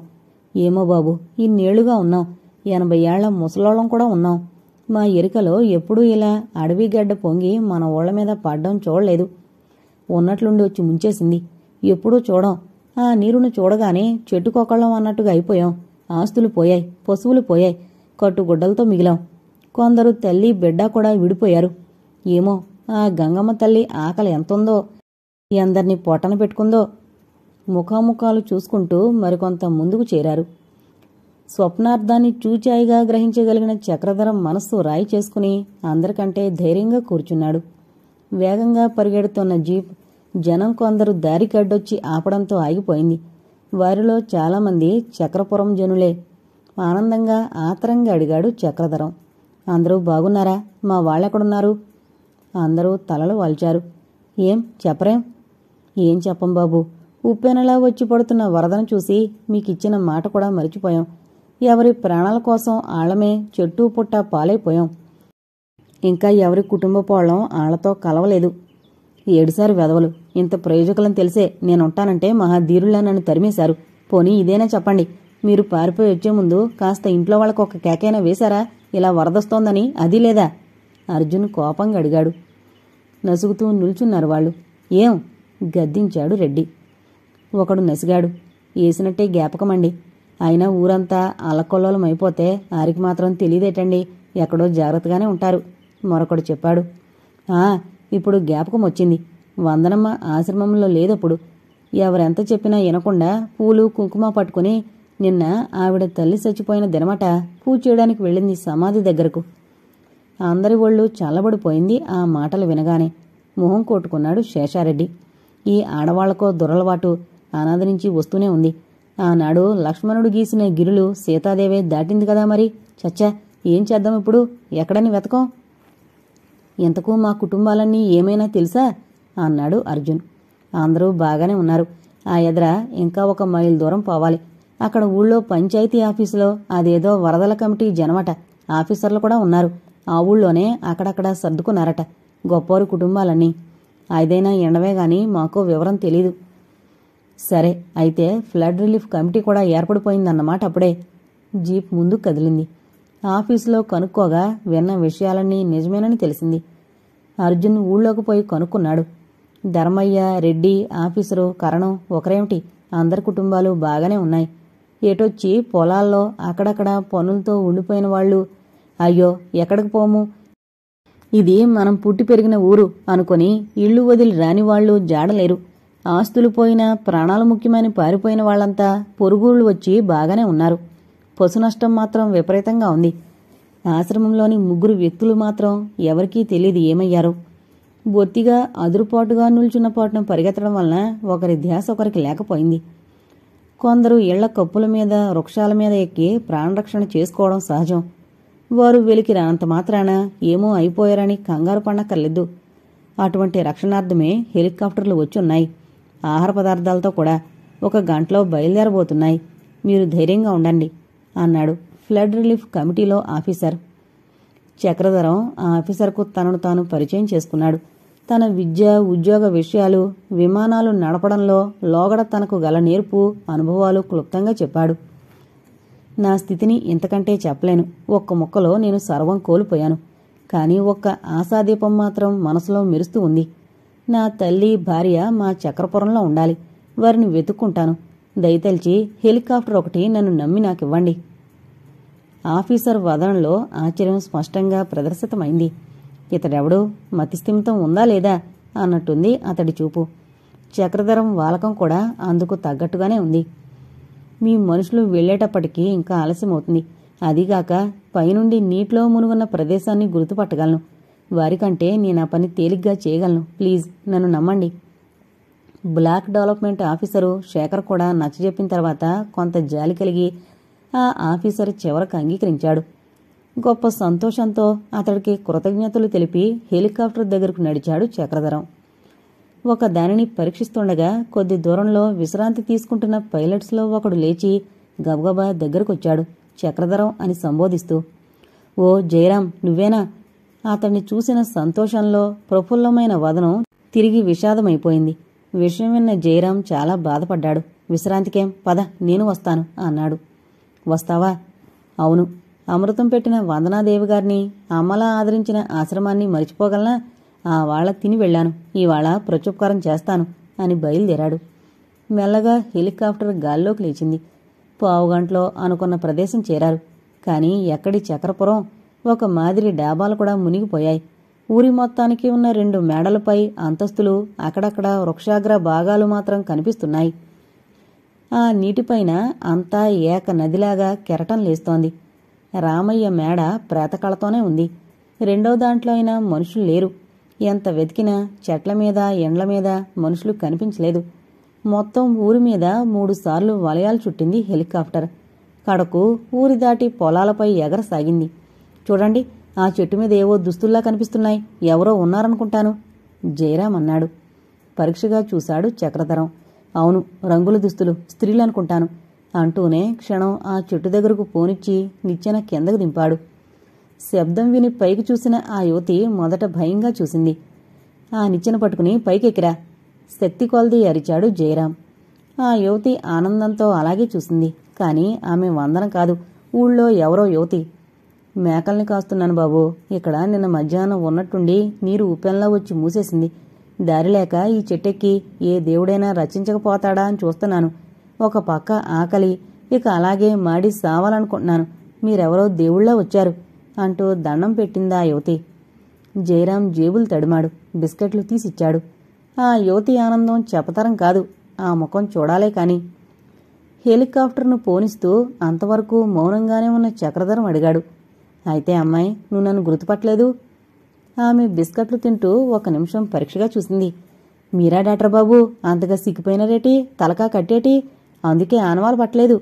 ఏమో బాబు, ఇన్నేళ్లుగా ఉన్నాం. 80 ఏళ్ల ముసలోళం కూడా ఉన్నాం. మా ఎరికలో ఎప్పుడూ ఇలా అడవి గడ్డ పొంగి మన ఊళ్ల మీద పడ్డం చూడలేదు. ఉన్నట్లుండి వచ్చి ముంచేసింది. ఎప్పుడూ చూడం. ఆ నీరును చూడగానే చెట్టుకొకళ్ళం అన్నట్టుగా అయిపోయాం. ఆస్తులు పోయాయి, పశువులు పోయాయి, కట్టుగుడ్డలతో మిగిలాం. కొందరు తల్లి బిడ్డ కూడా విడిపోయారు. ఏమో ఆ గంగమ్మ తల్లి ఆకలి ఎంతుందో, ఎందరినీ పొట్టన పెట్టుకుందో. ముఖాముఖాలు చూసుకుంటూ మరికొంత ముందుకు చేరారు. స్వప్నార్థాన్ని చూచాయిగా గ్రహించగలిగిన చక్రధరం మనస్సు రాయి చేసుకుని అందరికంటే ధైర్యంగా కూర్చున్నాడు. వేగంగా పరిగెడుతున్న జీప్ జనం కొందరు దారికడ్డొచ్చి ఆపడంతో ఆగిపోయింది. వారిలో చాలామంది చక్రపురం జనులే. ఆనందంగా ఆతరంగా అడిగాడు చక్రధరం. అందరూ బాగున్నారా? మా వాళ్ళెక్కడున్నారు? అందరూ తలలు వాల్చారు. ఏం చెప్పరేం? ఏం చెప్పం బాబు. ఉప్పెనలా వచ్చి పడుతున్న వరదను చూసి మీకిచ్చిన మాట కూడా మరిచిపోయాం. ఎవరి ప్రాణాల కోసం ఆళ్లమే చెట్టు పుట్ట పాలైపోయాం. ఇంకా ఎవరి కుటుంబ పోళ్లం ఆళ్లతో కలవలేదు. ఏడుసారు వెధవలు. ఇంత ప్రయోజకులని తెలిసే నేనుంటానంటే మహాధీరుల్లా నన్ను తరిమేశారు. పోనీ ఇదేనా చెప్పండి. మీరు పారిపోయి వచ్చే ముందు కాస్త ఇంట్లో వాళ్ళకు ఒక కేకైనా వేశారా? ఇలా వరదొస్తోందని. అది లేదా? అర్జున్ కోపంగా అడిగాడు. నసుగుతూ నిల్చున్నారు వాళ్ళు. ఏం? గద్దించాడు రెడ్డి. ఒకడు నసిగాడు. వేసినట్టే జ్ఞాపకమండి. అయినా ఊరంతా అల్లకొల్లోలమైపోతే ఆరికి మాత్రం తెలియదేటండి. ఎక్కడో జాగ్రత్తగానే ఉంటారు. మరొకడు చెప్పాడు. ఇప్పుడు జ్ఞాపకం వచ్చింది. వందనమ్మ ఆశ్రమంలో లేదప్పుడు. ఎవరెంత చెప్పినా వినకుండా పూలు కుంకుమ పట్టుకుని నిన్న ఆవిడ తల్లి చచ్చిపోయిన దినమట పూజ చేయడానికి వెళ్ళింది సమాధి దగ్గరకు. అందరి ఒళ్ళు చల్లబడిపోయింది ఆ మాటలు వినగానే. మొహం కొట్టుకున్నాడు శేషారెడ్డి. ఈ ఆడవాళ్లకో దురలవాటు అనాది నుంచి వస్తూనే ఉంది. ఆనాడు లక్ష్మణుడు గీసిన గిరులు సీతాదేవే దాటింది కదా మరి. చచ్చా, ఏం చేద్దాం ఇప్పుడు? ఎక్కడని వెతకం? ఇంతకు మా కుటుంబాలన్నీ ఏమైనా తెలుసా అన్నాడు అర్జున్. అందరూ బాగానే ఉన్నారు. ఆ ఎదర ఇంకా 1 మైలు దూరం పోవాలి. అక్కడ ఊళ్ళో పంచాయతీ ఆఫీసులో అదేదో వరదల కమిటీ జనమట. ఆఫీసర్లు కూడా ఉన్నారు. ఆ ఊళ్ళోనే అక్కడక్కడ సర్దుకున్నారట గొప్పోరు కుటుంబాలన్నీ. ఐదైనా ఎండవే గాని మాకో వివరం తెలీదు. సరే, అయితే ఫ్లడ్ రిలీఫ్ కమిటీ కూడా ఏర్పడిపోయిందన్నమాట అప్పుడే. జీప్ ముందు కదిలింది. ఆఫీసులో కనుక్కోగా విన్న విషయాలన్నీ నిజమేనని తెలిసింది. అర్జున్ ఊళ్ళోకి పోయి కనుక్కున్నాడు. ధర్మయ్య, రెడ్డి, ఆఫీసరు, కరణం ఒకరేమిటి, అందరి కుటుంబాలు బాగానే ఉన్నాయి. ఏటొచ్చి పొలాల్లో అక్కడక్కడ పనులతో ఉండిపోయిన వాళ్ళు, అయ్యో ఎక్కడికి పోము, ఇది మనం పుట్టి పెరిగిన ఊరు అనుకొని ఇళ్లు వదిలి రానివాళ్లు జాడలేరు. ఆస్తులు పోయినా ప్రాణాలు ముఖ్యమని పారిపోయిన వాళ్లంతా పొరుగుళ్ళు వచ్చి బాగానే ఉన్నారు. పశు నష్టం మాత్రం విపరీతంగా ఉంది. ఆశ్రమంలోని 3 వ్యక్తులు మాత్రం ఎవరికీ తెలియదు ఏమయ్యారో. బొత్తిగా అదురుపాటుగా నిల్చున్న పాటున పరిగెత్తడం వలన ఒకరి ధ్యాస ఒకరికి లేకపోయింది. కొందరు ఇళ్ల కప్పుల మీద, వృక్షాల మీద ఎక్కి ప్రాణరక్షణ చేసుకోవడం సహజం. వారు వెలికి రానంత మాత్రాన ఏమో అయిపోయారని కంగారు పడనక్కర్లేదు. అటువంటి రక్షణార్థమే హెలికాప్టర్లు వచ్చున్నాయి. ఆహార పదార్థాలతో కూడా 1 గంటలో బయలుదేరబోతున్నాయి. మీరు ధైర్యంగా ఉండండి అన్నాడు ఫ్లడ్ రిలీఫ్ కమిటీలో ఆఫీసర్. చక్రధరం ఆ ఆఫీసర్కు తనను తాను పరిచయం చేసుకున్నాడు. తన విద్య, ఉద్యోగ విషయాలు, విమానాలు నడపడంలో లోగడ తనకు గల నేర్పు, అనుభవాలు క్లుప్తంగా చెప్పాడు. నా స్థితిని ఇంతకంటే చెప్పలేను. 1 ముక్కలో నేను సర్వం కోల్పోయాను. కానీ 1 ఆశాదీపం మాత్రం మనసులో మెరుస్తూ ఉంది. నా తల్లి, భార్య మా చక్రపురంలో ఉండాలి. వారిని వెతుక్కుంటాను. దయతలిచి హెలికాప్టర్ ఒకటి నన్ను నమ్మి నాకివ్వండి. ఆఫీసర్ వదనంలో ఆశ్చర్యం స్పష్టంగా ప్రదర్శితమైంది. ఇతడెవడు, మతిస్థిమితం ఉందా లేదా అన్నట్టుంది అతడి చూపు. చక్రధరం వాలకం కూడా అందుకు తగ్గట్టుగానే ఉంది. మీ మనుషులు వెళ్లేటప్పటికీ ఇంకా ఆలస్యమవుతుంది. అదీగాక పైనుండి నీటిలో మునుగున్న ప్రదేశాన్ని గుర్తుపట్టగలను. వారికంటే నేనా పని తేలిగ్గా చేయగలను. ప్లీజ్ నన్ను నమ్మండి. బ్లాక్ డెవలప్మెంట్ ఆఫీసరు శేఖర్ కూడా నచ్చజెప్పిన తర్వాత కొంత జాలి కలిగి ఆ ఆఫీసర్ చివరకు అంగీకరించాడు. గొప్ప సంతోషంతో అతడికి కృతజ్ఞతలు తెలిపి హెలికాప్టర్ దగ్గరకు నడిచాడు చక్రధరం. దానిని పరీక్షిస్తుండగా కొద్ది దూరంలో విశ్రాంతి తీసుకుంటున్న పైలట్స్లో ఒకడు లేచి గబగబా దగ్గరకొచ్చాడు చక్రధరం అని సంబోధిస్తూ. ఓ జయరాం, నువ్వేనా? అతన్ని చూసిన సంతోషంలో ప్రఫుల్లమైన వదనం తిరిగి విషాదమైపోయింది. విషయం విన్న జయరాం చాలా బాధపడ్డాడు. విశ్రాంతికేం, పద నేను వస్తాను అన్నాడు. వస్తావా? అవును. అమృతం పెట్టిన వందనాదేవి గారిని, అమ్మలా ఆదరించిన ఆశ్రమాన్ని మరిచిపోగలనా? ఆ వాళ్ళ తిని వెళ్లాను. ఇవాళ ప్రత్యుపకారం చేస్తాను అని బయలుదేరాడు. మెల్లగా హెలికాప్టర్ గాల్లోకి లేచింది. 15 గంటలో అనుకున్న ప్రదేశం చేరారు. కాని ఎక్కడి చక్రపురం, 1 మాదిరి డాబాలు కూడా మునిగిపోయాయి. ఊరి మొత్తానికి ఉన్న 2 మేడలపై అంతస్తులు, అక్కడక్కడ వృక్షాగ్ర భాగాలు మాత్రం కనిపిస్తున్నాయి. ఆ నీటిపైన అంతా ఏక నదిలాగా కెరటం లేస్తోంది. రామయ్య మేడ ప్రేతకళతోనే ఉంది. 2వ దాంట్లో అయినా మనుషులు లేరు. ఎంత వెతికినా చెట్ల మీద, ఎండ్ల మీద మనుషులు కనిపించలేదు. మొత్తం ఊరి మీద 3 సార్లు వలయాలు చుట్టింది హెలికాప్టర్. కడకు ఊరి దాటి పొలాలపై ఎగరసాగింది. చూడండి, ఆ చెట్టు మీద ఏవో దుస్తుల్లా కనిపిస్తున్నాయి. ఎవరో ఉన్నారనుకుంటాను జయరాం అన్నాడు. పరీక్షగా చూశాడు చక్రధరం. అవును, రంగుల దుస్తులు, స్త్రీలనుకుంటాను అంటూనే క్షణం ఆ చెట్టు దగ్గరకు పోనిచ్చి నిచ్చెన కిందకు దింపాడు. శబ్దం విని పైకి చూసిన ఆ యువతి మొదట భయంగా చూసింది. ఆ నిచ్చెన పట్టుకుని పైకెక్కిరా, శక్తి కొలది అరిచాడు జయరాం. ఆ యువతి ఆనందంతో అలాగే చూసింది. కాని ఆమె వందన కాదు, ఊళ్ళో ఎవరో యువతి. మేకల్ని కాస్తున్నాను బాబూ. ఇక్కడ నిన్న మధ్యాహ్నం ఉన్నట్టుండి నీరు ఉప్పెన్లా వచ్చి మూసేసింది. దారిలేక ఈ చెట్టెక్కి ఏ దేవుడైనా రచించకపోతాడా అని చూస్తున్నాను. ఒక పక్క ఆకలి, ఇక అలాగే మాడి సావాలనుకుంటున్నాను. మీరెవరో దేవుళ్లా వచ్చారు అంటూ దండం పెట్టిందా యువతి. జయరాం జేబులు తడిమాడు. బిస్కెట్లు తీసిచ్చాడు. ఆ యువతి ఆనందం చెప్పతరం కాదు. ఆ ముఖం చూడాలే కాని. హెలికాప్టర్ను పోనిస్తూ అంతవరకు మౌనంగానే ఉన్న చక్రధరం అడిగాడు. అయితే అమ్మాయి, నువ్వు నన్ను గుర్తుపట్టలేదు? ఆమె బిస్కట్లు తింటూ 1 నిమిషం పరీక్షగా చూసింది. మీరా డాక్టర్ బాబు, అంతగా సిగ్గిపోయినారేటి? తలకా కట్టేటి అందుకే ఆనవాలు పట్టలేదు.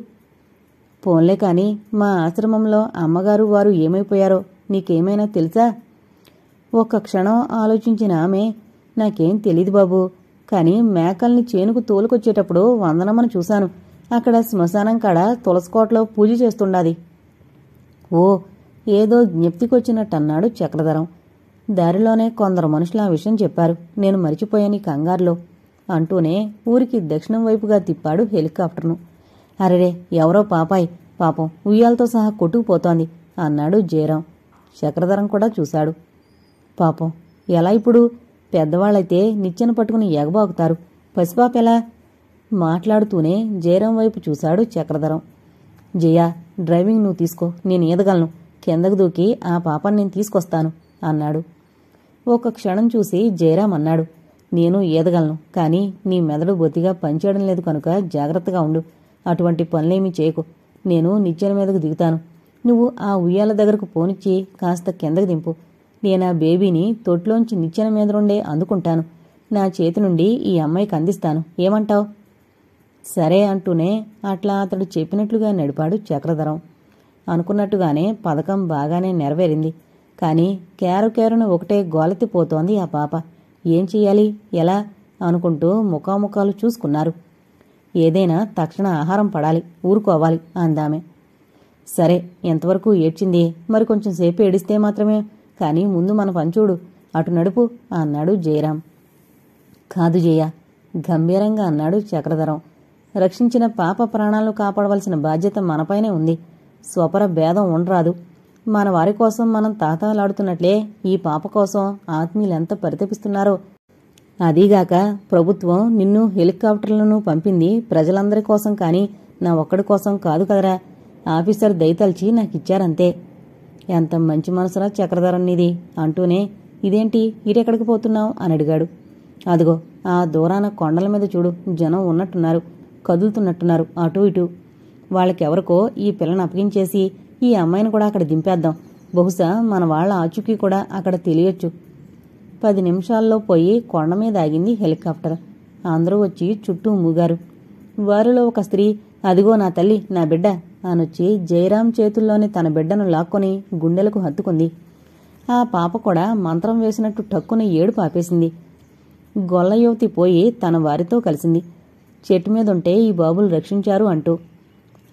పోన్లే కాని మా ఆశ్రమంలో అమ్మగారు వారు ఏమైపోయారో నీకేమైనా తెలుసా? ఒక్క క్షణం ఆలోచించిన ఆమె, నాకేం తెలీదు బాబూ, కాని మేకల్ని చేనుకు తోలుకొచ్చేటప్పుడు వందనమ్మను చూశాను. అక్కడ శ్మశానం కాడ తులసికోటలో పూజ చేస్తుండాది. ఓ, ఏదో జ్ఞప్తికొచ్చినట్టన్నాడు చక్రధరం. దారిలోనే కొందరు మనుషులు ఆ విషయం చెప్పారు. నేను మరిచిపోయాను ఈ కంగారులో అంటూనే ఊరికి దక్షిణం వైపుగా తిప్పాడు హెలికాప్టర్ను. అరెరే, ఎవరో పాపాయి, పాపం ఉయ్యాలతో సహా కొట్టుకుపోతోంది అన్నాడు జయరాం. చక్రధరం కూడా చూశాడు. పాపం, ఎలా ఇప్పుడు? పెద్దవాళ్ళైతే నిచ్చెన పట్టుకుని ఎగబాకుతారు, పసిపాపెలా? మాట్లాడుతూనే జయరాం వైపు చూశాడు చక్రధరం. జయ, డ్రైవింగ్ నువ్వు తీసుకో, నేను ఈదగలను. కిందకు దూకి ఆ పాపని నేను తీసుకొస్తాను అన్నాడు. ఒక క్షణం చూసి జయరాం అన్నాడు, నేను ఈదగలను, కానీ నీ మెదడు బొత్తిగా పనిచేయడం లేదు కనుక జాగ్రత్తగా ఉండు. అటువంటి పనులేమీ చేయకు. నేను నిచ్చెన మీదకు దిగుతాను. నువ్వు ఆ ఉయ్యాల దగ్గరకు పోనిచ్చి కాస్త కిందకు దింపు. నేనా బేబీని తొట్లోంచి నిచ్చెన మీద నుండే అందుకుంటాను. నా చేతి నుండి ఈ అమ్మాయికి అందిస్తాను. ఏమంటావ్? సరే అంటూనే అట్లా అతడు చెప్పినట్లుగా నడిపాడు చక్రధరం. అనుకున్నట్టుగానే పథకం బాగానే నెరవేరింది. కాని కేరుకేరును ఒకటే గోలెత్తిపోతోంది ఆ పాప. ఏం చెయ్యాలి, ఎలా అనుకుంటూ ముఖాముఖాలు చూసుకున్నారు. ఏదైనా తక్షణ ఆహారం పడాలి, ఊరుకోవాలి అందామె. సరే, ఎంతవరకు ఏడ్చింది, మరి కొంచెం సేపు ఏడిస్తే మాత్రమే, కాని ముందు మన పంచూడు, అటు నడుపు అన్నాడు జయరాం. కాదు జయ, గంభీరంగా అన్నాడు చక్రధరం. రక్షించిన పాప ప్రాణాలు కాపాడవలసిన బాధ్యత మనపైనే ఉంది. స్వపర భేదం ఉండరాదు. మన వారి కోసం మనం తాతాలాడుతున్నట్లే ఈ పాప కోసం ఆత్మీయులెంత పరితపిస్తున్నారో. అదీగాక ప్రభుత్వం నిన్ను హెలికాప్టర్లను పంపింది ప్రజలందరి కోసం కాని నా ఒక్కడి కోసం కాదు కదరా. ఆఫీసర్ దయతల్చి నాకిచ్చారంతే. ఎంత మంచి మనసురా చక్రధరం నీది అంటూనే, ఇదేంటి ఇటెక్కడికి పోతున్నావు అని అడిగాడు. అదిగో ఆ దూరాన కొండల మీద చూడు, జనం ఉన్నట్టున్నారు, కదులుతున్నట్టున్నారు అటూ ఇటూ. వాళ్ళకెవరికో ఈ పిల్లను అప్పగించేసి ఈ అమ్మాయిని కూడా అక్కడ దింపేద్దాం. బహుశా మన వాళ్ల ఆచూకీ కూడా అక్కడ తెలియచ్చు. 10 నిమిషాల్లో పోయి కొండ మీద ఆగింది హెలికాప్టర్. అందరూ వచ్చి చుట్టూ మూగారు. వారిలో ఒక స్త్రీ, అదిగో నా తల్లి, నా బిడ్డ అనొచ్చి జయరాం చేతుల్లోని తన బిడ్డను లాక్కొని గుండెలకు హత్తుకుంది. ఆ పాప కూడా మంత్రం వేసినట్టు టక్కున ఏడుపు ఆపేసింది. గొల్ల యువతి పోయి తన వారితో కలిసింది. చెట్టు మీదుంటే ఈ బాబులు రక్షించారు అంటూ.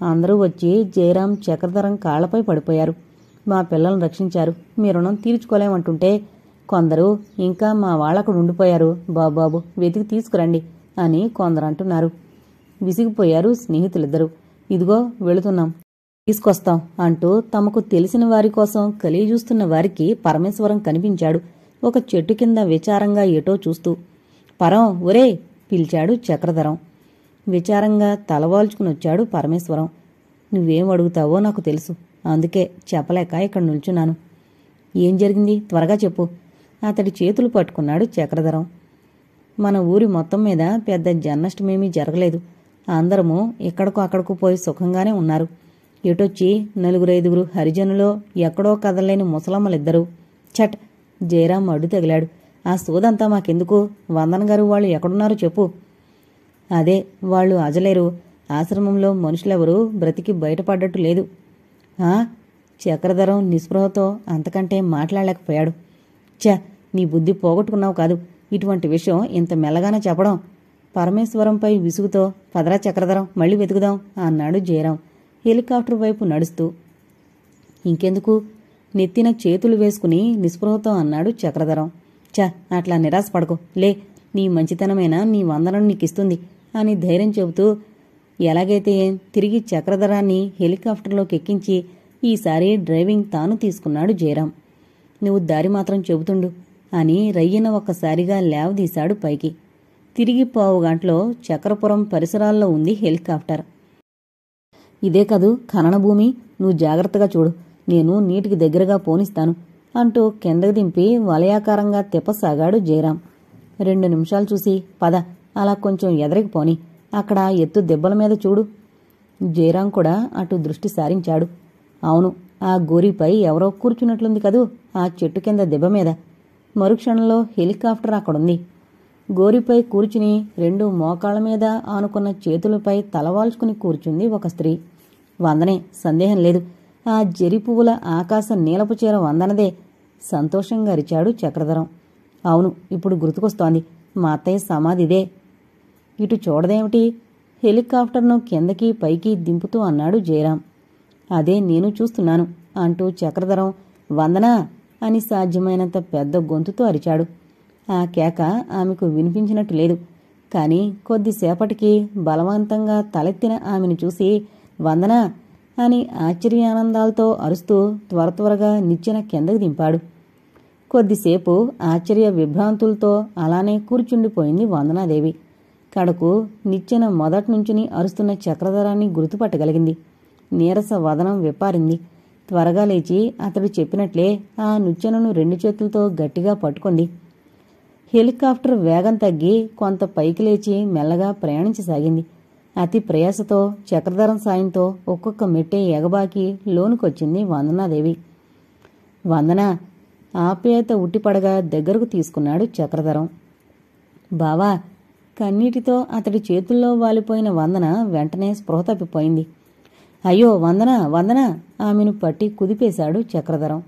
అందరూ వచ్చి జయరాం చక్రధరం కాళ్లపై పడిపోయారు. మా పిల్లలను రక్షించారు, మీ రుణం తీర్చుకోలేమంటుంటే కొందరు, ఇంకా మా వాళ్ళక్కడ ఉండిపోయారు బాబాబు, వెతికి తీసుకురండి అని కొందరు అంటున్నారు. విసిగిపోయారు స్నేహితులిద్దరూ. ఇదిగో వెళుతున్నాం, తీసుకొస్తాం అంటూ తమకు తెలిసిన వారి కోసం కలియజూస్తున్న వారికి పరమేశ్వరం కనిపించాడు ఒక చెట్టు కింద విచారంగా ఏటో చూస్తూ. పరం, ఒరే పిలిచాడు చక్రధరం. విచారంగా తలవాల్చుకునొచ్చాడు పరమేశ్వరం. నువ్వేం అడుగుతావో నాకు తెలుసు, అందుకే చెప్పలేక ఇక్కడ నిల్చున్నాను. ఏం జరిగింది, త్వరగా చెప్పు. అతడి చేతులు పట్టుకున్నాడు చక్రధరం. మన ఊరి మొత్తం మీద పెద్ద జన్నష్టమేమీ జరగలేదు. అందరము ఇక్కడకు అక్కడకు పోయి సుఖంగానే ఉన్నారు. ఎటొచ్చి 4-5 హరిజనులో ఎక్కడో కదలలేని ముసలమ్మలిద్దరూ. చట్, జయరాం అడ్డు తగిలాడు. ఆ సోదంతా మాకెందుకు, వందన గారు వాళ్ళు ఎక్కడున్నారో చెప్పు. అదే, వాళ్ళు అజలేరు. ఆశ్రమంలో మనుషులెవరూ బ్రతికి బయటపడ్డట్టు లేదు. చక్రధరం నిస్పృహతో అంతకంటే మాట్లాడలేకపోయాడు. నీ బుద్ధి పోగొట్టుకున్నావు కాదు, ఇటువంటి విషయం ఇంత మెల్లగానే చెప్పడం. పరమేశ్వరంపై విసుగుతో, పదరా చక్రధరం, మళ్ళీ వెతుకుదాం అన్నాడు జయరాం హెలికాప్టర్ వైపు నడుస్తూ. ఇంకెందుకు, నెత్తిన చేతులు వేసుకుని నిస్పృహతో అన్నాడు చక్రధరం. అట్లా నిరాశపడకు, లే, నీ మంచితనమైనా నీ వందనం నీకిస్తుంది అని ధైర్యం చెబుతూ ఎలాగైతే తిరిగి చక్రధరాన్ని హెలికాప్టర్లోకి ఎక్కించి ఈసారి డ్రైవింగ్ తాను తీసుకున్నాడు జయరాం. నువ్వు దారి మాత్రం చెబుతుండు అని రయ్యన ఒక్కసారిగా లేవదీశాడు పైకి. తిరిగి 15 గంటలో చక్రపురం పరిసరాల్లో ఉంది హెలికాప్టర్. ఇదే కదూ ఖనన భూమి, నువ్వు జాగ్రత్తగా చూడు, నేను నీటికి దగ్గరగా పోనిస్తాను అంటూ కిందకి దింపి వలయాకారంగా తిప్పసాగాడు జయరాం. 2 నిమిషాలు చూసి, పద, అలా కొంచెం ఎదరికి పోని, అక్కడ ఎత్తు దెబ్బల మీద చూడు. జయరాం కూడా అటు దృష్టి సారించాడు. అవును, ఆ గోరీపై ఎవరో కూర్చున్నట్లుంది కదూ, ఆ చెట్టు కింద దెబ్బ మీద. మరుక్షణంలో హెలికాప్టర్ అక్కడుంది. గోరిపై కూర్చుని 2 మోకాళ్ల మీద ఆనుకున్న చేతులపై తలవాల్చుకుని కూర్చుంది ఒక స్త్రీ. వందనే, సందేహం లేదు. ఆ జరి పువ్వుల ఆకాశ నీలపు చీర వందనదే సంతోషంగా అరిచాడు చక్రధరం. అవును, ఇప్పుడు గుర్తుకొస్తోంది. మా అత్తయ్య సమాధిదే. ఇటు చూడదేమిటి? హెలికాప్టర్ను కిందకి పైకి దింపుతూ అన్నాడు జయరాం. అదే నేను చూస్తున్నాను అంటూ చక్రధరం వందనా అని సాధ్యమైనంత పెద్ద గొంతుతో అరిచాడు. ఆ కేక ఆమెకు వినిపించినట్టు లేదు. కాని కొద్దిసేపటికి బలవంతంగా తలెత్తిన ఆమెను చూసి వందనా అని ఆశ్చర్యానందాలతో అరుస్తూ త్వరగా నిచ్చెన కిందకి దింపాడు. కొద్దిసేపు ఆశ్చర్య విభ్రాంతులతో అలానే కూర్చుండిపోయింది వందనాదేవి. కడకు నిచ్చెన మొదట్నుంచుని అరుస్తున్న చక్రధరాన్ని గుర్తుపట్టగలిగింది. నీరస వదనం విప్పారింది. త్వరగా లేచి అతడు చెప్పినట్లే ఆ నిచ్చెనను 2 చేతులతో గట్టిగా పట్టుకుంది. హెలికాప్టర్ వేగం తగ్గి కొంత పైకి లేచి మెల్లగా ప్రయాణించసాగింది. అతి ప్రయాసతో చక్రధరం సాయంతో ఒక్కొక్క మెట్టే ఎగబాకి లోనుకొచ్చింది వందనాదేవి. వందనా ఆప్యాయత ఉట్టిపడగా దగ్గరకు తీసుకున్నాడు చక్రధరం. బావా, కన్నీటితో అతడి చేతుల్లో వాలిపోయిన వందన వెంటనే స్పృహ తప్పిపోయింది. అయ్యో వందనా వందనా ఆమెను పట్టి కుదిపేశాడు చక్రధరం.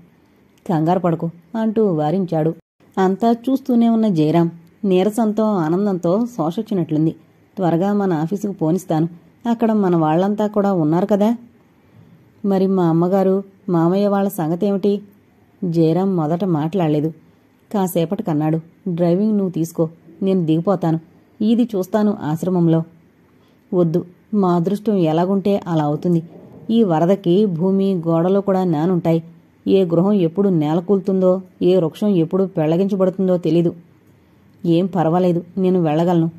కంగారు పడకు అంటూ వారించాడు. అంతా చూస్తూనే ఉన్న జయరాం నీరసంతో ఆనందంతో శోషొచ్చినట్లుంది. త్వరగా మన ఆఫీసుకు పోనిస్తాను. అక్కడ మన వాళ్లంతా కూడా ఉన్నారు కదా. మరి మా అమ్మగారు మామయ్య వాళ్ల సంగతేమిటి? జయరాం మొదట మాట్లాడలేదు. కాసేపటికన్నాడు. డ్రైవింగ్ నువ్వు తీసుకో, నేను దిగిపోతాను. ఈది చూస్తాను ఆశ్రమంలో. వద్దు, మా అదృష్టం ఎలాగుంటే అలా అవుతుంది. ఈ వరదకి భూమి గోడలు కూడా నానుంటాయి. ఏ గృహం ఎప్పుడు నేలకూలుతుందో, ఏ వృక్షం ఎప్పుడు పెళ్లగించబడుతుందో తెలీదు. ఏం పర్వాలేదు, నేను వెళ్ళగలను.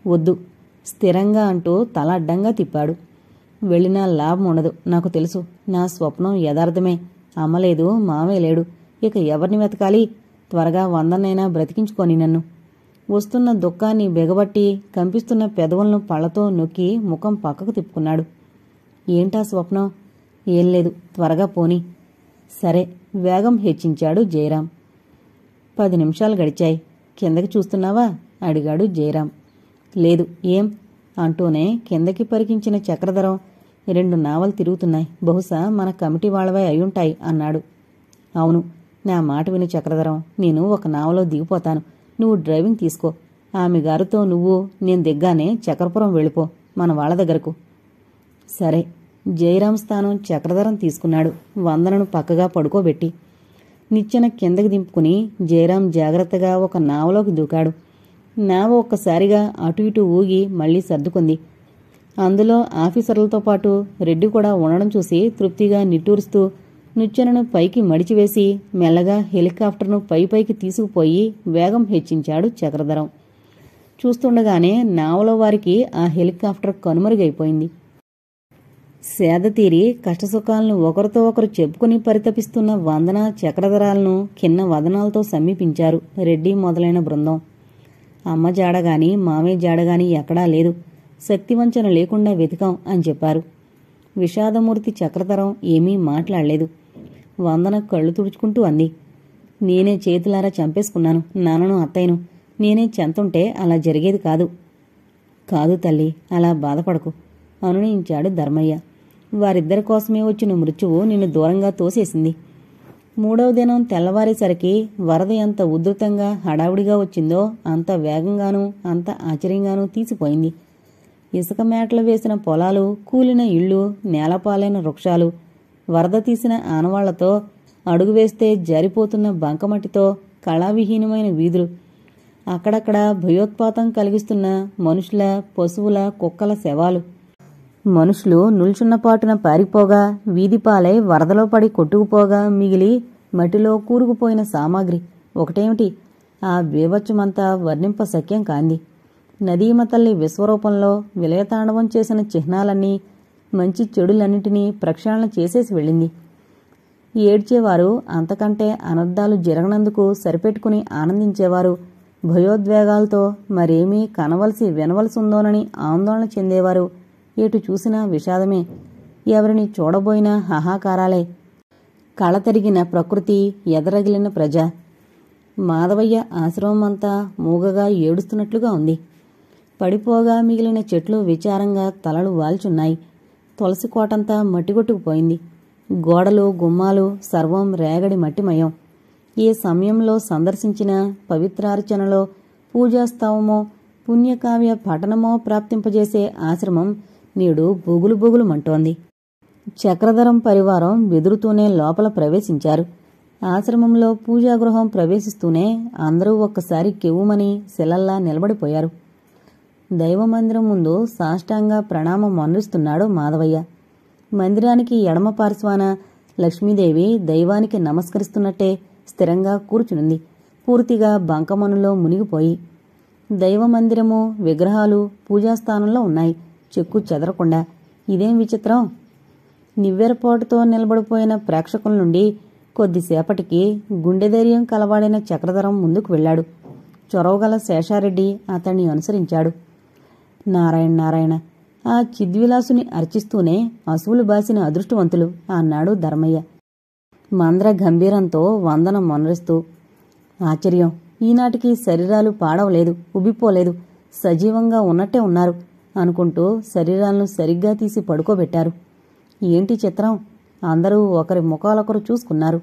వద్దు, స్థిరంగా అంటూ తల అడ్డంగా తిప్పాడు. వెళ్ళినా లాభం ఉండదు, నాకు తెలుసు. నా స్వప్నం యథార్థమే. అమ్మలేదు, మామే లేడు. ఇక ఎవరిని వెతకాలి? త్వరగా వందనైనా బ్రతికించుకొని నన్ను. వస్తున్న దుఃఖాన్ని బిగబట్టి కంపిస్తున్న పెదవులను పళ్లతో నొక్కి ముఖం పక్కకు తిప్పుకున్నాడు. ఏంటా స్వప్నం? ఏం లేదు, త్వరగా పోని. సరే, వేగం హెచ్చించాడు జయరాం. 10 నిమిషాలు గడిచాయి. కిందకి చూస్తున్నావా? అడిగాడు జయరాం. లేదు, ఏం? అంటూనే కిందకి పరికించిన చక్రధరం 2 నావలు తిరుగుతున్నాయి. బహుశా మన కమిటీ వాళ్ళవై అయ్యుంటాయి అన్నాడు. అవును, నా మాట విని చక్రధరం, నేను ఒక నావలో దిగిపోతాను. నువ్వు డ్రైవింగ్ తీసుకో. ఆమె గారితో నువ్వు నేను దిగ్గానే చక్రపురం వెళ్ళిపో, మన వాళ్ల దగ్గరకు. సరే. జయరాం స్థానం చక్రధరం తీసుకున్నాడు, వందనను పక్కగా పడుకోబెట్టి. నిచ్చెన కిందకి దింపుకుని జయరాం జాగ్రత్తగా ఒక నావలోకి దూకాడు. నావ ఒక్కసారిగా అటు ఇటు ఊగి మళ్లీ సర్దుకుంది. అందులో ఆఫీసర్లతో పాటు రెడ్డి కూడా ఉండడం చూసి తృప్తిగా నిట్టూరుస్తూ నిచ్చెనను పైకి మడిచివేసి మెల్లగా హెలికాప్టర్ను పైకి తీసుకుపోయి వేగం హెచ్చించాడు చక్రధరం. చూస్తుండగానే నావలో వారికి ఆ హెలికాప్టర్ కనుమరుగైపోయింది. సేదతీరి కష్టసుఖాలను ఒకరితో ఒకరు చెప్పుకుని పరితపిస్తున్న వందన చక్రధరాలను కిన్న వదనాలతో సమీపించారు రెడ్డి మొదలైన బృందం. అమ్మ జాడగాని మామయ్య జాడగాని ఎక్కడా లేదు. శక్తివంచన లేకుండా వెతికాం అని చెప్పారు. విషాదమూర్తి చక్రధరం ఏమీ మాట్లాడలేదు. వందన కళ్ళు తుడుచుకుంటూ అంది. నేనే చేతులారా చంపేసుకున్నాను నాన్నను అత్తయ్యను. నేనే చెంతుంటే అలా జరిగేది కాదు. కాదు తల్లి, అలా బాధపడకు అనునయించాడు ధర్మయ్య. వారిద్దరి కోసమే వచ్చిన మృత్యువు నిన్ను దూరంగా తోసేసింది. 3వ దినం తెల్లవారేసరికి వరద ఎంత ఉధృతంగా హడావుడిగా వచ్చిందో అంత వేగంగానూ అంత ఆశ్చర్యంగానూ తీసిపోయింది. ఇసుక మేటలు వేసిన పొలాలు, కూలిన ఇళ్ళు, నేలపాలైన వృక్షాలు, వరద తీసిన ఆనవాళ్లతో, అడుగు వేస్తే జారిపోతున్న బంకమట్టితో కళావిహీనమైన వీధులు, అక్కడక్కడ భయోత్పాతం కలిగిస్తున్న మనుషుల, పశువుల, కుక్కల శవాలు. మనుషులు నిల్చున్నపాటున పారిపోగా, వీధిపాలై వరదలో పడి కొట్టుకుపోగా మిగిలి మట్టిలో కూరుకుపోయిన సామాగ్రి ఒకటేమిటి, ఆ బీభత్సమంతా వర్ణింపశక్యం కాంది. నదీమ తల్లి విశ్వరూపంలో విలయతాండవం చేసిన చిహ్నాలన్నీ, మంచి చెడులన్నింటినీ ప్రక్షాళన చేసేసి వెళ్ళింది. ఏడ్చేవారు, అంతకంటే అనర్థాలు జరగనందుకు సరిపెట్టుకుని ఆనందించేవారు, భయోద్వేగాలతో మరేమీ కనవలసి వినవలసిందోనని ఆందోళన చెందేవారు. ఎటు చూసినా విషాదమే. ఎవరిని చూడబోయినా హాహాకారాలే. కళతరిగిన ప్రకృతి, ఎదరగిలిన ప్రజ. మాధవయ్య ఆశ్రమమంతా మూగగా ఏడుస్తున్నట్లుగా ఉంది. పడిపోగా మిగిలిన చెట్లు విచారంగా తలలు వాల్చున్నాయి. తులసి కోటంతా మట్టిగొట్టుకుపోయింది. గోడలు గుమ్మాలు సర్వం రేగడి మట్టిమయం. ఏ సమయంలో సందర్శించిన పవిత్రార్చనలో పూజాస్తవమో పుణ్యకావ్య పఠనమో ప్రాప్తింపజేసే ఆశ్రమం నేడు బొగులు బొగులుమంటోంది. చక్రధరం పరివారం బెదురుతూనే లోపల ప్రవేశించారు. ఆశ్రమంలో పూజాగృహం ప్రవేశిస్తూనే అందరూ ఒక్కసారి కెవ్వుమని శిలల్లా నిలబడిపోయారు. దైవమందిరం ముందు సాష్టాంగ ప్రణామం మొనరిస్తున్నాడు మాధవయ్య. మందిరానికి ఎడమ పార్శ్వాన లక్ష్మీదేవి దైవానికి నమస్కరిస్తున్నట్టే స్థిరంగా కూర్చునుంది, పూర్తిగా బంకమనులో మునిగిపోయి. దైవమందిరము విగ్రహాలు పూజాస్థానంలో ఉన్నాయి, చెక్కు చెదరకుండా. ఇదేం విచిత్రం! నివ్వెరపోటుతో నిలబడిపోయిన ప్రేక్షకుల నుండి కొద్దిసేపటికి గుండెధైర్యం కలవాడిన చక్రధరం ముందుకు వెళ్లాడు. చొరవగల శేషారెడ్డి అతన్ని అనుసరించాడు. నారాయణ నారాయణ, ఆ చిద్విలాసుని అర్చిస్తూనే అసువులు బాసిన అదృష్టవంతులు అన్నాడు ధర్మయ్య మంద్ర గంభీరంతో వందనం మొనరిస్తూ. ఆశ్చర్యం, ఈనాటికి శరీరాలు పాడవలేదు, ఉబ్బిపోలేదు, సజీవంగా ఉన్నట్టే ఉన్నారు అనుకుంటూ శరీరాలను సరిగ్గా తీసి పడుకోబెట్టారు. ఏంటి చిత్రం? అందరూ ఒకరి ముఖాలొకరు చూసుకున్నారు.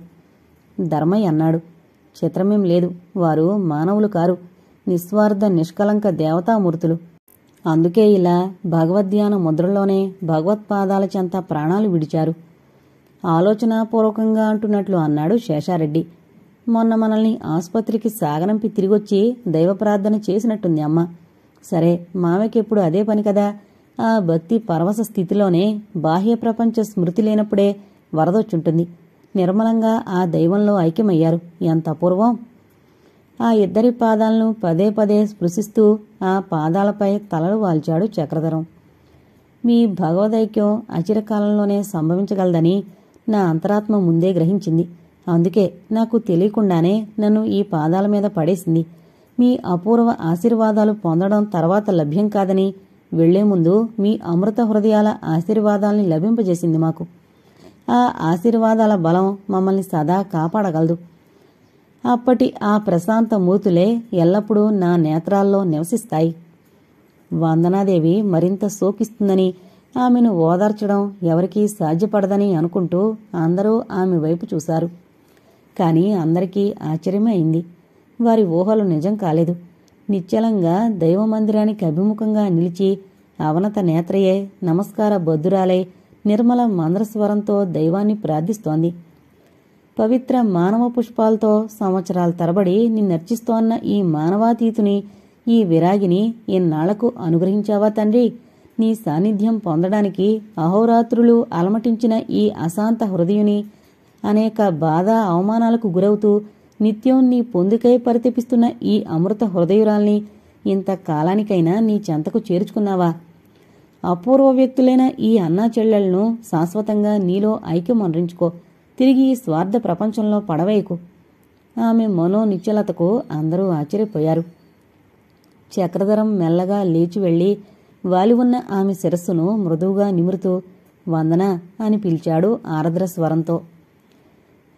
ధర్మయ్య అన్నాడు, చిత్రమేం లేదు, వారు మానవులు కారు, నిస్వార్థ నిష్కలంక దేవతామూర్తులు. అందుకే ఇలా భగవద్ధ్యాన ముద్రలోనే భగవత్పాదాల చెంత ప్రాణాలు విడిచారు. ఆలోచనాపూర్వకంగా అంటున్నట్లు అన్నాడు శేషారెడ్డి. మొన్న మనల్ని ఆసుపత్రికి సాగనంపి తిరిగొచ్చి దైవ ప్రార్థన చేసినట్టుంది అమ్మ. సరే, మామకెప్పుడు అదే పని కదా. ఆ భక్తి పరవశ స్థితిలోనే బాహ్య ప్రపంచ స్మృతి లేనప్పుడే వరదొచ్చుంటుంది. నిర్మలంగా ఆ దైవంలో ఐక్యమయ్యారు. ఎంత అపూర్వం! ఆ ఇద్దరి పాదాలను పదే పదే స్పృశిస్తూ ఆ పాదాలపై తలలు వాల్చాడు చక్రధరం. మీ భగవదైక్యం అచిరకాలంలోనే సంభవించగలదని నా అంతరాత్మ ముందే గ్రహించింది. అందుకే నాకు తెలియకుండానే నన్ను ఈ పాదాల మీద పడేసింది. మీ అపూర్వ ఆశీర్వాదాలు పొందడం తర్వాత లభ్యం కాదని వెళ్లే ముందు మీ అమృత హృదయాల ఆశీర్వాదాల్ని లభింపజేసింది మాకు. ఆ ఆశీర్వాదాల బలం మమ్మల్ని సదా కాపాడగలదు. అప్పటి ఆ ప్రశాంత మూర్తులే ఎల్లప్పుడూ నా నేత్రాల్లో నివసిస్తాయి. వందనాదేవి మరింత శోకిస్తుందని, ఆమెను ఓదార్చడం ఎవరికీ సాధ్యపడదని అనుకుంటూ అందరూ ఆమె వైపు చూశారు. కాని అందరికీ ఆశ్చర్యమే అయింది. వారి ఊహలు నిజం కాలేదు. నిశ్చలంగా దైవమందిరానికి అభిముఖంగా నిలిచి అవనత నేత్రయే, నమస్కార బద్దురాలై నిర్మల మంద్రస్వరంతో దైవాన్ని ప్రార్థిస్తోంది. పవిత్ర మానవ పుష్పాలతో సంవత్సరాల తరబడి నిన్నర్చిస్తోన్న ఈ మానవాతీతుని, ఈ విరాగిని ఇన్నాళ్లకు అనుగ్రహించావా తండ్రి? నీ సాన్నిధ్యం పొందడానికి అహోరాత్రులు అలమటించిన ఈ అశాంత హృదయుని, అనేక బాధ అవమానాలకు గురవుతూ నిత్యం నీ పొందుకై పరితపిస్తున్న ఈ అమృత హృదయురాల్ని ఇంతకాలానికైనా నీ చెంతకు చేర్చుకున్నావా? అపూర్వ వ్యక్తులైన ఈ అన్నా చెల్లెళ్లను శాశ్వతంగా నీలో ఐక్యమనరించుకో. తిరిగి ఈ స్వార్థ ప్రపంచంలో పడవేయకు. ఆమె మనోనిశ్చలతకు అందరూ ఆశ్చర్యపోయారు. చక్రధరం మెల్లగా లేచి వెళ్లి వాలి ఉన్న ఆమె శిరస్సును మృదువుగా నిమురుతూ వందన అని పిలిచాడు ఆర్ద్ర స్వరంతో.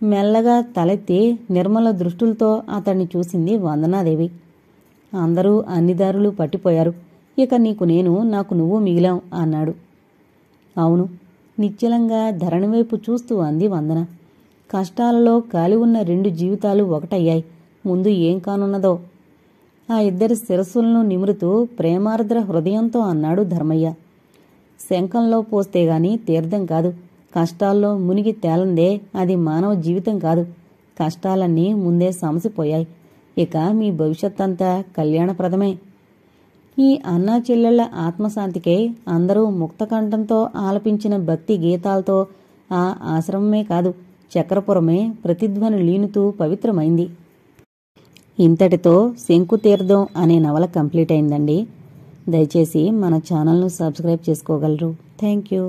మెల్లగా తలెత్తి నిర్మల దృష్టులతో అతన్ని చూసింది వందనాదేవి. అందరూ అన్ని దారులు పట్టిపోయారు. ఇక నీకు నేను, నాకు నువ్వు మిగిలాం అన్నాడు. అవును, నిశ్చలంగా ధరణివైపు చూస్తూ అంది వందన. కష్టాలలో కాలి ఉన్న రెండు జీవితాలు ఒకటయ్యాయి. ముందు ఏం కానున్నదో. ఆ ఇద్దరి శిరస్సులను నిమురుతూ ప్రేమార్ద్ర హృదయంతో అన్నాడు ధర్మయ్య. శంఖంలో పోస్తేగాని తీర్థం కాదు. కష్టాల్లో మునిగి తేలందే అది మానవ జీవితం కాదు. కష్టాలన్నీ ముందే సమసిపోయాయి. ఇక మీ భవిష్యత్తంతా కళ్యాణప్రదమే. ఈ అన్నా చెల్లెళ్ల ఆత్మశాంతికై అందరూ ముక్తకంఠంతో ఆలపించిన భక్తి గీతాలతో ఆ ఆశ్రమమే కాదు, చక్రపురమే ప్రతిధ్వని లీనుతూ పవిత్రమైంది. ఇంతటితో శంకుతీర్థం అనే నవల కంప్లీట్ అయిందండి. దయచేసి మన ఛానల్ను సబ్స్క్రైబ్ చేసుకోగలరు. Thank you.